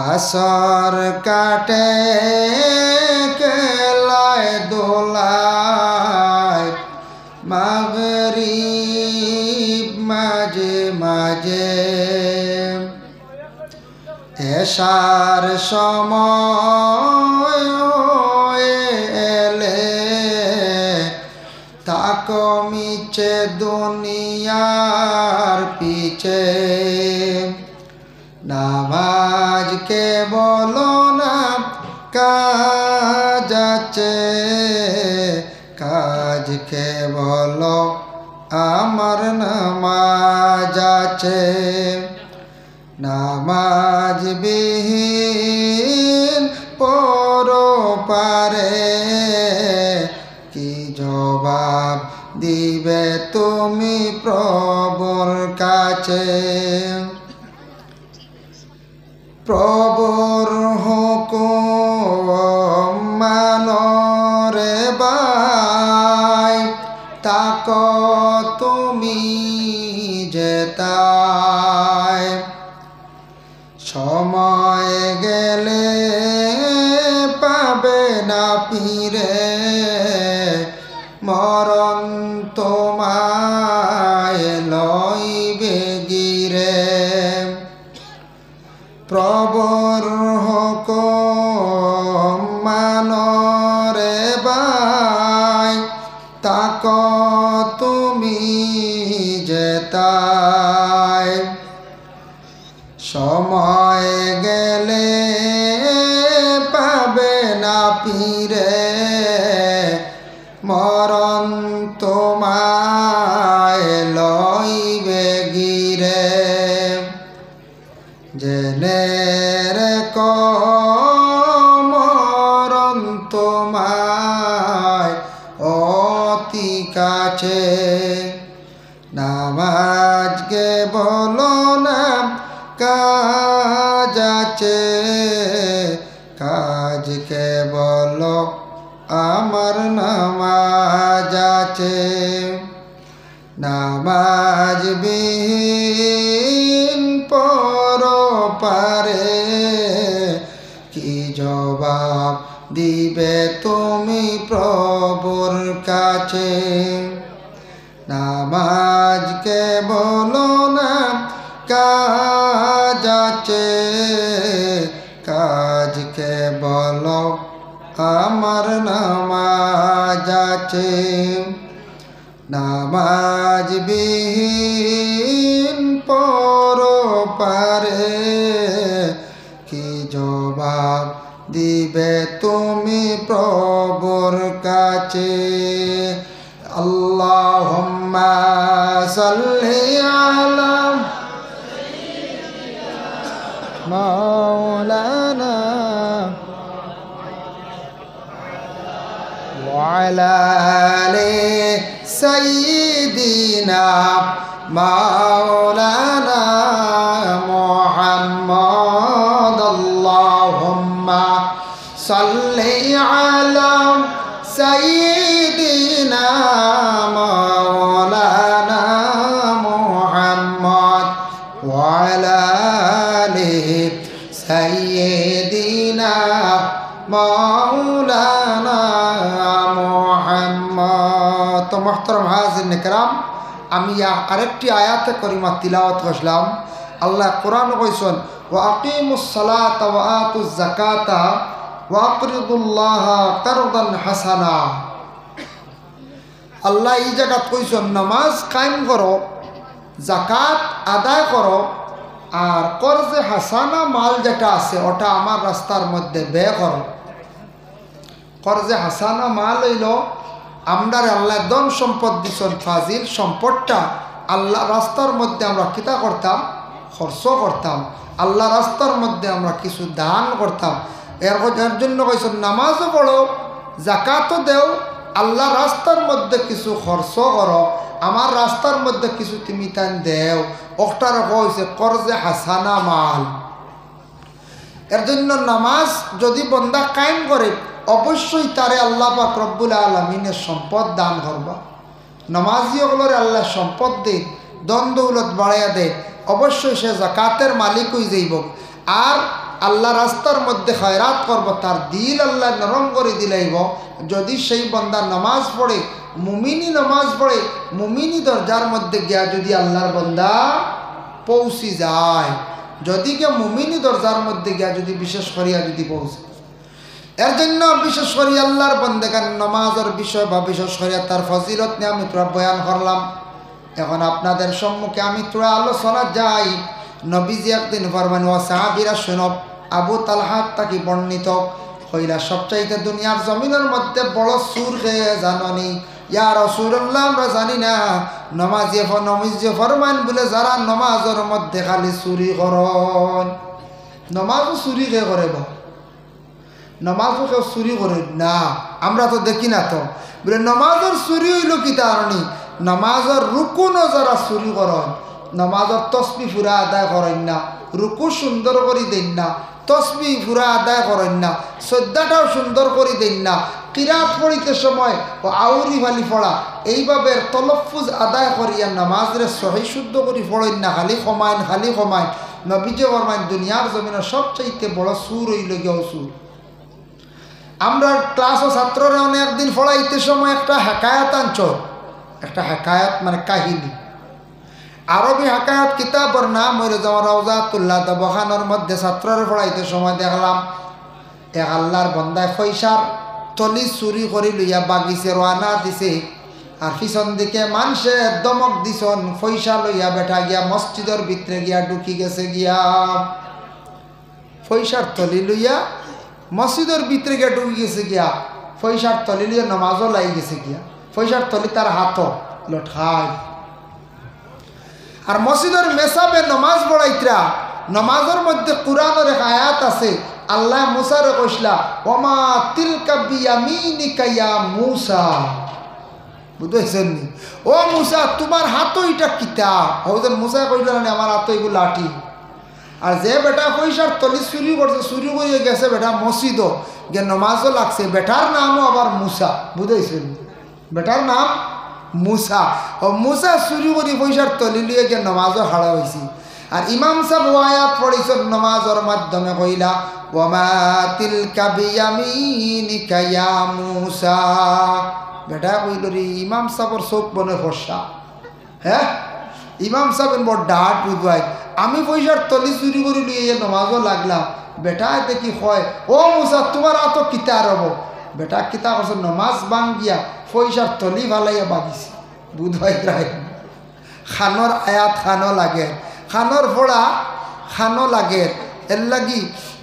S1: আসর কাটে খেলায় দোলায়, মাগরিব মাঝে মাঝে। এশার সময় এলে তাকো মিছে দুনিয়ার পিছে, নামাজকে বলো না কাজ আছে, কাজকে বলো আমার নামাজ আছে। নামাজ বিহীন পরপারে কি জবাব দিবে তুমি প্রভুর কাছে। প্রভুর হুকুম মানো রে ভাই, তাকো তুমি যেতায়। সময় গেলে পাবে না ফিরে, মরণ তোমায় লইবে গিরে। প্রভুর হুকুম মানো রে ভাই, তাকো তুমি যেতায়। সময় গেলে পাবে না ফিরে, মরণ তোমার কাছে। নামাজকে বলো না কাজ আছে, কাজকে বলো আমার নামাজ আছে। নামাজ বিহীন পরপারে কি জবাব দিবে তুমি প্রভুর কাছে। নামাজকে বলো না কাজ আছে, কাজকে বলো আমার নামাজ আছে। নামাজ বিহীন পরপারে কি জবাব দিবে তুমি প্রভুর কাছে। আল্লাহুম্মা সাল্লি আলা মাওলানা ওয়া আলা আলি সাইয়্যিদিনা মাওলানা মুহাম্মদ। আল্লাহুম্মা সাল্লি আলা সাইয়্যিদিনা মাওলানা মুহাম্মদ ওয়া আলা আলি সাইয়্যিদিনা মাওলানা মুহাম্মদ। তো মুহতারাম হাজিরিন কিরাম, আমি আরেকটি আয়াতে করিমা তিলাওয়াত করলাম। আল্লাহ কোরআন কইছেন ওয়া আকিমুস সালাতা ওয়া আতুজ যাকাতা ওয়া আকরিদুল্লাহা কারদান হাসানা। আল্লাহ এই জায়গা কইছেন নামাজ কায়েম করো, যাকাত আদায় করো, আর কর্জে হাসানা মাল যেটা আছে ওটা আমার রাস্তার মধ্যে ব্যয় করো। কর্জে হাসানা মাল হইল আমরা আল্লাহ ধন সম্পদ দিছেন, ফাজিল সম্পদটা আল্লাহ রাস্তার মধ্যে আমরা কিতা করতাম, খরচ করতাম। আল্লাহ রাস্তার মধ্যে আমরা কিছু দান করতাম। এর জন্য কইছেন নামাজও পড়ো, যাকাতও দেও, আল্লাহ রাস্তার মধ্যে কিছু খরচ করো, আমার রাস্তার মধ্যে কিছু তুমি তান দেও। ওটার কইছে কর্জে হাসানা মাল। এর জন্য নামাজ যদি বন্দা কায়েম করে অবশ্যই তারে আল্লাহ পাক রব্বুল আলামিনের সম্পদ দান করবা। নামাজিগুলোরে আল্লাহ সম্পদ দে, ধন দৌলত বাড়াইয়া দে, অবশ্যই সে যাকাতের মালিক হয়ে যাইব। আর আল্লাহ রাস্তার মধ্যে খয়রাত করব, তার দিল আল্লাহ নরম করে দিলাইব। যদি সেই বন্দা নামাজ পড়ে, মুমিনি নামাজ পড়ে, মুমিনি দরজার মধ্যে গিয়া যদি আল্লাহর বন্দা পৌঁছি যায়, যদি কে মুমিনি দরজার মধ্যে গিয়া যদি বিশেষ করিয়া যদি পৌঁছে। এর জন্য বিশেষ করি আল্লাহর বন্দেগান নামাজের বিষয় বা বিশেষ করিয়া তার ফজিলত নিয়ে আমি তোরা বয়ান করলাম। এখন আপনাদের সম্মুখে আমি তোরা আলোচনা যাই। নবীজি একদিন ফরমান ও সাহাবীরা শুনব, আবু তালহা তাকে বর্ণিত হইলা সবচাইতে দুনিয়ার জমিনের মধ্যে বড় সুর খেয়ে জাননি ইয়া রাসূলুল্লাহ, আমরা জানি না নমাজি ফরমান বলে যারা নমাজের মধ্যে খালি চুরি করন। নমাজও চুরি কে করে বা নমাজও কেউ চুরি করে না, আমরা তো দেখি না। তো বলে নমাজের চুরি হইল কি তারণী, নমাজের রুকুনও যারা চুরি করেন, নমাজের তসবি ফুরা আদায় করেন না, রুকু সুন্দর করে দেন না, তসবি ফুরা আদায় করেন না, শ্রদ্ধাটাও সুন্দর করে দেন না, কিরাত পড়িতে সময় ও আউরি ফালি পড়া এইভাবে তলফুজ আদায় করিয়া নামাজরে সহি শুদ্ধ করে পড়েন না, খালি কমাইন। নবীজি ফরমাইন দুনিয়ার জমিনের সবচাইতে বড় সুর হইল গিয়ে সুর। আমরা ক্লাস ও ছাত্ররা একদিন পড়াইতে সময় একটা হেকায়াত আনছ, একটা হেকায়াত মানে কাহিনী, আরবি হেকায়াত কিতাবর নাম হইল যেমন রওজাতুল্লাহ দবখানোর মধ্যে ছাত্ররা পড়াইতে সময় দেখলাম এক আল্লাহর বন্দায় পয়সার তলি চুরি করে লইয়া বাগিছে রওনা দিছে। আর পিছন দিকে মানুষে দমক দিছন, পয়সা লইয়া বেঠা গিয়া মসজিদের ভিতরে গিয়া ঢুকি গেছে গিয়া, পয়সার তলি লইয়া মসজিদের ভিতরে গিয়া ঢুকি গেছে গিয়া, পয়সার তলি লইয়া নমাজও লাই গেছে গিয়া, পয়সার তলি তার হাতও লঠায়। আর মসজিদের মেসাবে নমাজ পড়াইতরা, নমাজের মধ্যে কুরআনের এক আয়াত আছে, আল্লাহ মুসারে কইসলা ওমা তিলকা বিয়ামিনিকা ইয়া মুসা, বুঝতেছেন নি? ও মুসা তোমার হাতও এটা কিতা? হজরত মুসা কইল না আমার হাতও এগুলো লাঠি। আর যে বেটা পয়সার তলি চুরি করছে, চুরি করে গেছে বেটা মসজিদও গে নমাজও লাগছে, বেটার নামও আবার মুসা। বুঝেছেন? বেটার নাম মুসা। ও মুসা চুরি করি পয়সার তলি লিয়ে গিয়ে নমাজও হারা হয়েছি। আর ইমাম সাহেব আয়াত পড়িছেন নমাজের মাধ্যমে কইলা ওয়ামা তিলকা বিয়ামিনিকা ইয়া মুসা। বেটা কইল রে ইমাম সাহেবের চোখ বনে ফর্সা। হ্যাঁ, ইমাম সাহেব বড় ডাট বুঝবাই আমি পয়সার তলি চুরি করে লিয়ে নমাজও লাগলাম। বেটা দেখি হয় ও মুসা তোমার এত কিতা রব? বেটা কিতা করছে নমাজ ভাঙ্গিয়া পয়সার তলি ভালাইয়া বাগিছে। বুধবাই রায় খানোর আয়াত খানো লাগে, খানোর ফোড়া খানো লাগে। এর লাগি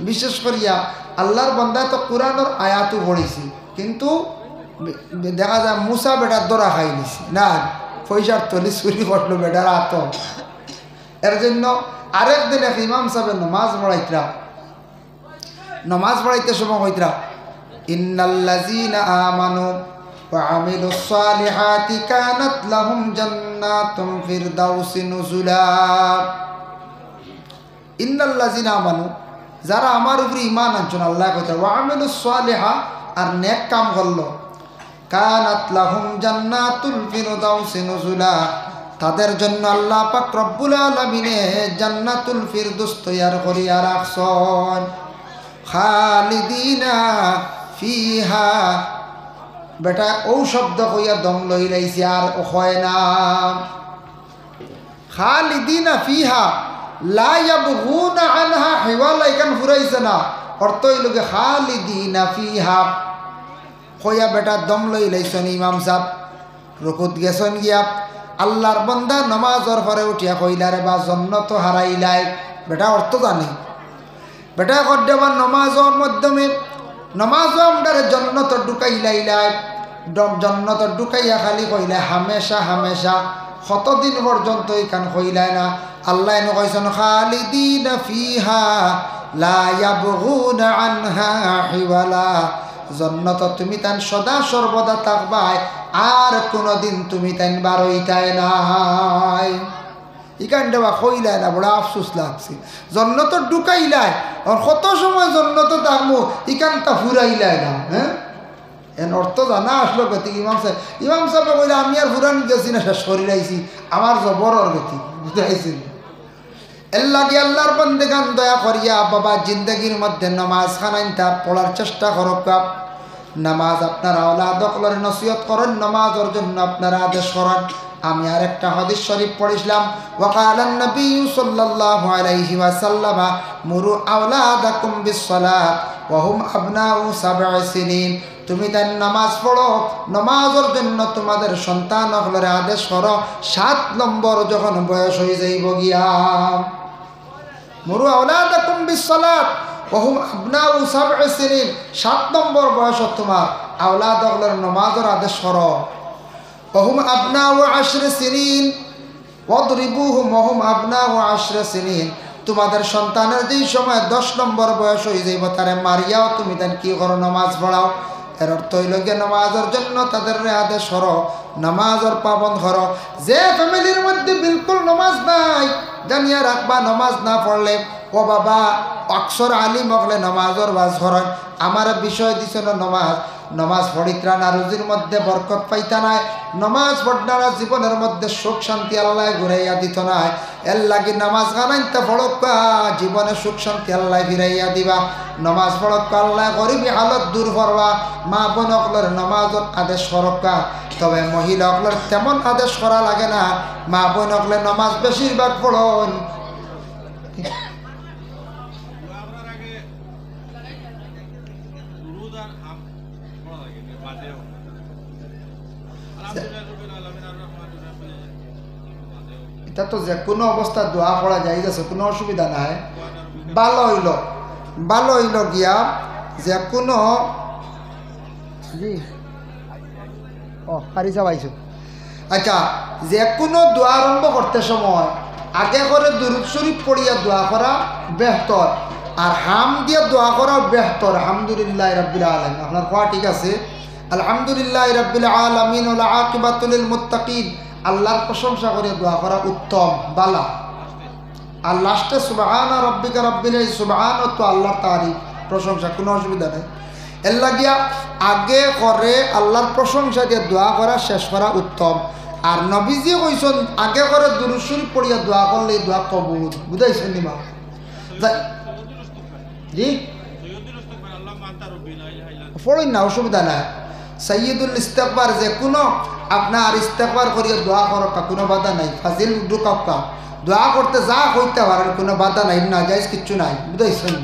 S1: বিশেষ করিয়া আল্লাহর বন্দায় তো কোরআনের আয়াতও পড়েছি, কিন্তু দেখা যায় মুসা বেটার দরা খাই নিছি না, পয়সার তলি চুরি করলো বেটার আত। এর জন্য আরেক দিন এক ইমাম সাহেবের নমাজ পড়াইতরা, নমাজ পড়াইতে সময় হইতরা ইন্নাল্লাযীনা আমানু ওয়া আমিলুস সালিহাতি কানাত লাহুম জান্নাতুম ফিরদাউসি নুজুলা। ইন্নাল্লাযীনা আমানু যারা আমার উপরে ঈমান আনছেন, আল্লাহ কইতা ওয়া আমিলুস সালিহা আর নেক কাম করলো, কানাত লাহুম জান্নাতুল ফিরদাউসি নুজুলা তাদের জন্য আল্লাহ পাক রব্বুল আলামিনে জান্নাতুল ফিরদৌস তৈয়ার করিয়া রাখছেন। খালিদিনা ফিহা বেটা ও শব্দ কইয়া দম লই লাইছে আর হয় না। খালিদিনা ফিহা লা ইয়াবগুনা আনহা হিওয়ালা এখান ফুরাইছে না, অর্থ হইল গে খালিদিনা ফিহা কইয়া বেটা দম লই লাইছেন। ইমাম সাহেব রুকুত গেছেন গিয়া আল্লাহর বন্দা নমাজর পরে উঠিয়া কইলা রে বা জন্নত হারাইলাই। বেটা অর্থ জানে, বেটা কদ্দেবার নমাজর মাধ্যমে নমাজও আমরারে জন্নত ঢুকাইলাইলাই। জন্নত ঢুকাইয়া খালি কইলা হামেশা হামেশা কতদিন পর্যন্ত এখান কইলাই না। আল্লাহ এনে কইছেন খালিদিনা ফিহা লা ইয়াবগুনা আনহা হিওয়ালা, জন্নত তুমি তান সদা সর্বদা থাকবাই, আর কোনদিন তুমি তান বারইতাই নাই। ইকান দেবা কইলাই না, বড় আফসোস লাগছে। জন্নত ঢুকাইলাই আর কত সময় জন্নত থাকবো, ইকানটা ফুরাইলাই না। হ্যাঁ, এর অর্থ জানা আসলো গতি। ইমাম সাহেব কইলে আমি আর ফুরান গেছি না, শেষ করি রাইছি আমার জবরর গতি। বুঝতে পাইছেন? এর লাগে আল্লাহর বন্দেগান দয়া করিয়া বাবা জিন্দগির মধ্যে নামাজ খানাইনটা পড়ার চেষ্টা করক। নামাজ আপনারা আওলাদকলের নসিহত করেন, নামাজের জন্য আপনারা আদেশ করেন। আমি আর একটা হাদিস শরীফ পড়িছিলাম ওয়াকালান নবী সাল্লাল্লাহু আলাইহি ওয়াসাল্লাম মুরু আওলাদাকুম বিসসালাত ওয়া হুম আবনাউ সাব'i সিনিন। তুমি তাই নামাজ পড়ো, নামাজের জন্য তোমাদের সন্তান হলের আদেশ করো 7 নম্বর যখন বয়স হয়ে যাইব গিয়া। মুরু আওলাদাকুম বিসসালাত ওয়া হুম আবনাউ সাব'i সিনিন, 7 নম্বর বয়স তোমার আওলাদ হলের নামাজের আদেশ করো। ওহুম আবনাউ 10 সিনিন ওয়াদরিবুহুম ওহুম আবনাউ 10 সিনিন, তোমাদের সন্তানের যেই সময় 10 নম্বর বয়স হয়ে যাইব তারে মারিয়াও তুমি দেন কি করো, নামাজ পড়াও। এর অর্থ হইল গিয়ে নামাজের জন্য তাদের আদেশ করো, নামাজের পাবন করো। যে ফ্যামিলির মধ্যে বিলকুল নামাজ নাই জানিয়া রাখবা, নামাজ না পড়লে ও বাবা অক্ষর আলিম হলে নামাজের বাজ করেন। আমার বিষয় দিছিল নামাজ, নমাজ পড়িত্রা না রুজির মধ্যে বরকত পাইতা নাই, নমাজ পড়নারা জীবনের মধ্যে সুখ শান্তি আল্লাহ ঘুরাইয়া দিত নাই। এর লাগি নামাজ গানাইতে পড়ক্কা জীবনে সুখ শান্তি আল্লাহ ফিরাইয়া দিবা। নমাজ পড়ক্কা আল্লাহ গরিবী হালত দূর করবা। মা বোন অকলের নমাজের আদেশ করক্কা, তবে মহিলা অকলের তেমন আদেশ করা লাগে না। মা বোন অকলে নমাজ বেশিরভাগ পড়ন। এটা তো যে কোনো অবস্থা দোয়া পড়া যাই যাচ্ছে, কোনো অসুবিধা নাই। ভালো হইল গিয়া যে কোনো আচ্ছা, যে কোনো দোয়া আরম্ভ করতে সময় আগে করে দুরূদ শরীফ পড়িয়া দোয়া করা বেহতর, আর হাম দিয়ে দোয়া করা বেহতর। আলহামদুলিল্লাহ রাব্বিল আলামিন আপনার কোয়া ঠিক আছে। আলহামদুলিল্লাহি রাব্বিল আলামিন ওয়াল আকিবাতু লিল মুত্তাকিন, আল্লাহর প্রশংসা করে দোয়া করা উত্তম বালা। আর লাস্টে সুবহানা রাব্বিকা রাব্বিল ইজ্জাতি, সুবহান তো আল্লাহর তারিফ প্রশংসা, কোনো অসুবিধা নেই। এর লাগিয়া আগে করে আল্লাহর প্রশংসা দিয়ে দোয়া করা শেষ করা উত্তম। আর নবীজি কইছেন আগে করে দুরূদ শরীফ পড়িয়া দোয়া করলে দোয়া কবুল, বুঝাইছেন নি মা? জি পড়েন না, অসুবিধা নাই। সাইয়্যিদুল ইস্তিগফার, যে কোনো আপনার ইস্তিগফার করিয়া দোয়া করো, কোনো বাধা নাই। ফাজিল দুকাক্কা দোয়া করতে যা হইতে পারেন, কোনো বাধা নাই, না যাইজ কিচ্ছু নাই, বুঝাইছেন।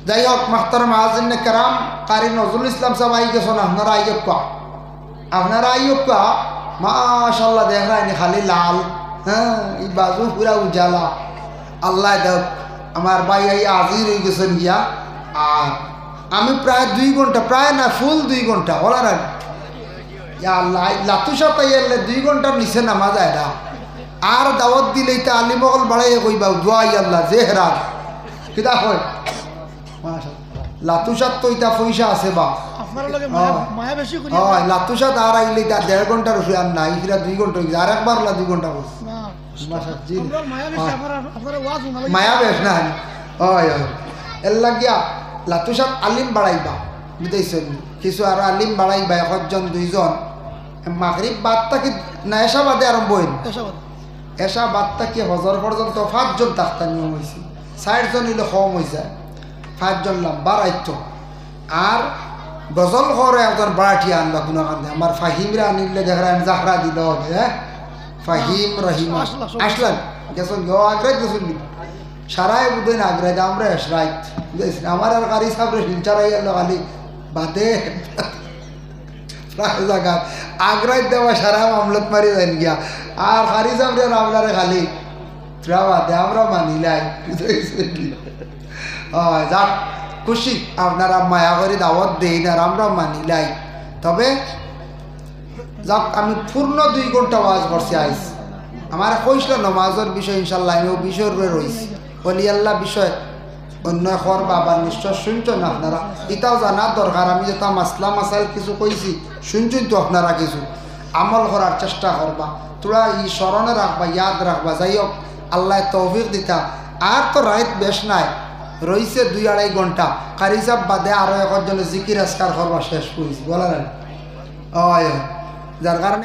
S1: যাই হোক মাহতারাম হাজিরিন কেরাম, কারি নজরুল ইসলাম সাহেব আই গেছেন, আপনারা আইয়ক্কা, আপনারা আইয়ক্কা মাশাআল্লাহ দেখ রাইনি খালি লাল, হ্যাঁ এই বাজু পুরা উজালা। আল্লাহ দেখ আমার ভাই এই হাজির হয়ে গেছেন গিয়া। আর আমি প্রায় 2 ঘন্টা, প্রায় না ফুল 2 ঘন্টা ওলার আগে আল্লাহ লাতুসা পাই এলে 2 ঘন্টার নিচে নামা যায় না। আর দাওয়াত দিলেই তা আলিমগল বাড়াই কইবা দোয়াই আল্লাহ যে হেরাত কিতা হয় লাতুসাত তো ইটা পয়সা আছে বা লাতুসাত আর আইলে তা 1.5 ঘন্টার উপরে আর নাই, ফিরা 2 ঘন্টা হয়ে যায়। আর একবার 2 ঘন্টা বস মায়া বেশ না হয় এর লাগিয়া লাতুসাত আলিম বাড়াইবা, বুঝাইছেন। কিছু আর আলিম বাড়াইবা 1 জন 2 জন। মাগরিব বাদ থাকি না এসা বাদে আরম্ভ হইল, এসা বাদ থাকি হজর পর্যন্ত 5 জন থাকতে নিয়ম হয়েছে। 60 জন হইলে কম হয়ে যায়, 5 জন লম্বা রাইত। আর গজল করে একজন বাড়াটি আনবা কোনো কান্দে। আমার ফাহিমরা আনিলে দেখলেন জাহরা দিল, হ্যাঁ ফাহিম রহিম আসলেন গেছেন আগ্রাই গেছেন সারাই বুধেন আগ্রাই আমরা রাইত বুঝেছি। আমার আর গাড়ি সাবরে শিলচারাই এলো খালি বাদে প্রায় জায়গা আগ্রাই দেওয়া সারা মামলত মারি যান গিয়া। আর গাড়ি সাবরে আমরারে খালি প্রা বাদে আমরা মানিলাই, যাক খুশি আপনারা মায়া করে দাওয়াত দেন আর আমরা মানিলাই। তবে যাক আমি পূর্ণ 2 ঘন্টা ওয়াজ করছি আইস। আমার কইছিল নমাজের বিষয়, ইনশাল্লাহ আমি ও বিষয়ের রয়েছি। অলি আল্লাহ বিষয় অন্য খর বাবা নিশ্চয় শুনছেন না আপনারা, এটাও জানার দরকার। আমি যেটা মাসলা মাসাইল কিছু কইছি শুনছেন তো আপনারা, কিছু আমল করার চেষ্টা করবা, তোরা ই স্মরণে রাখবা, ইয়াদ রাখবা। যাই হোক আল্লাহ তৌফিক দিতা। আর তো রাইত বেশ নাই, রয়েছে 2-2.5 ঘন্টা। কারি সাহেব বাদে আরও 1 জনে জিকির আজকার করবা শেষ করেছি বলা যার কারণে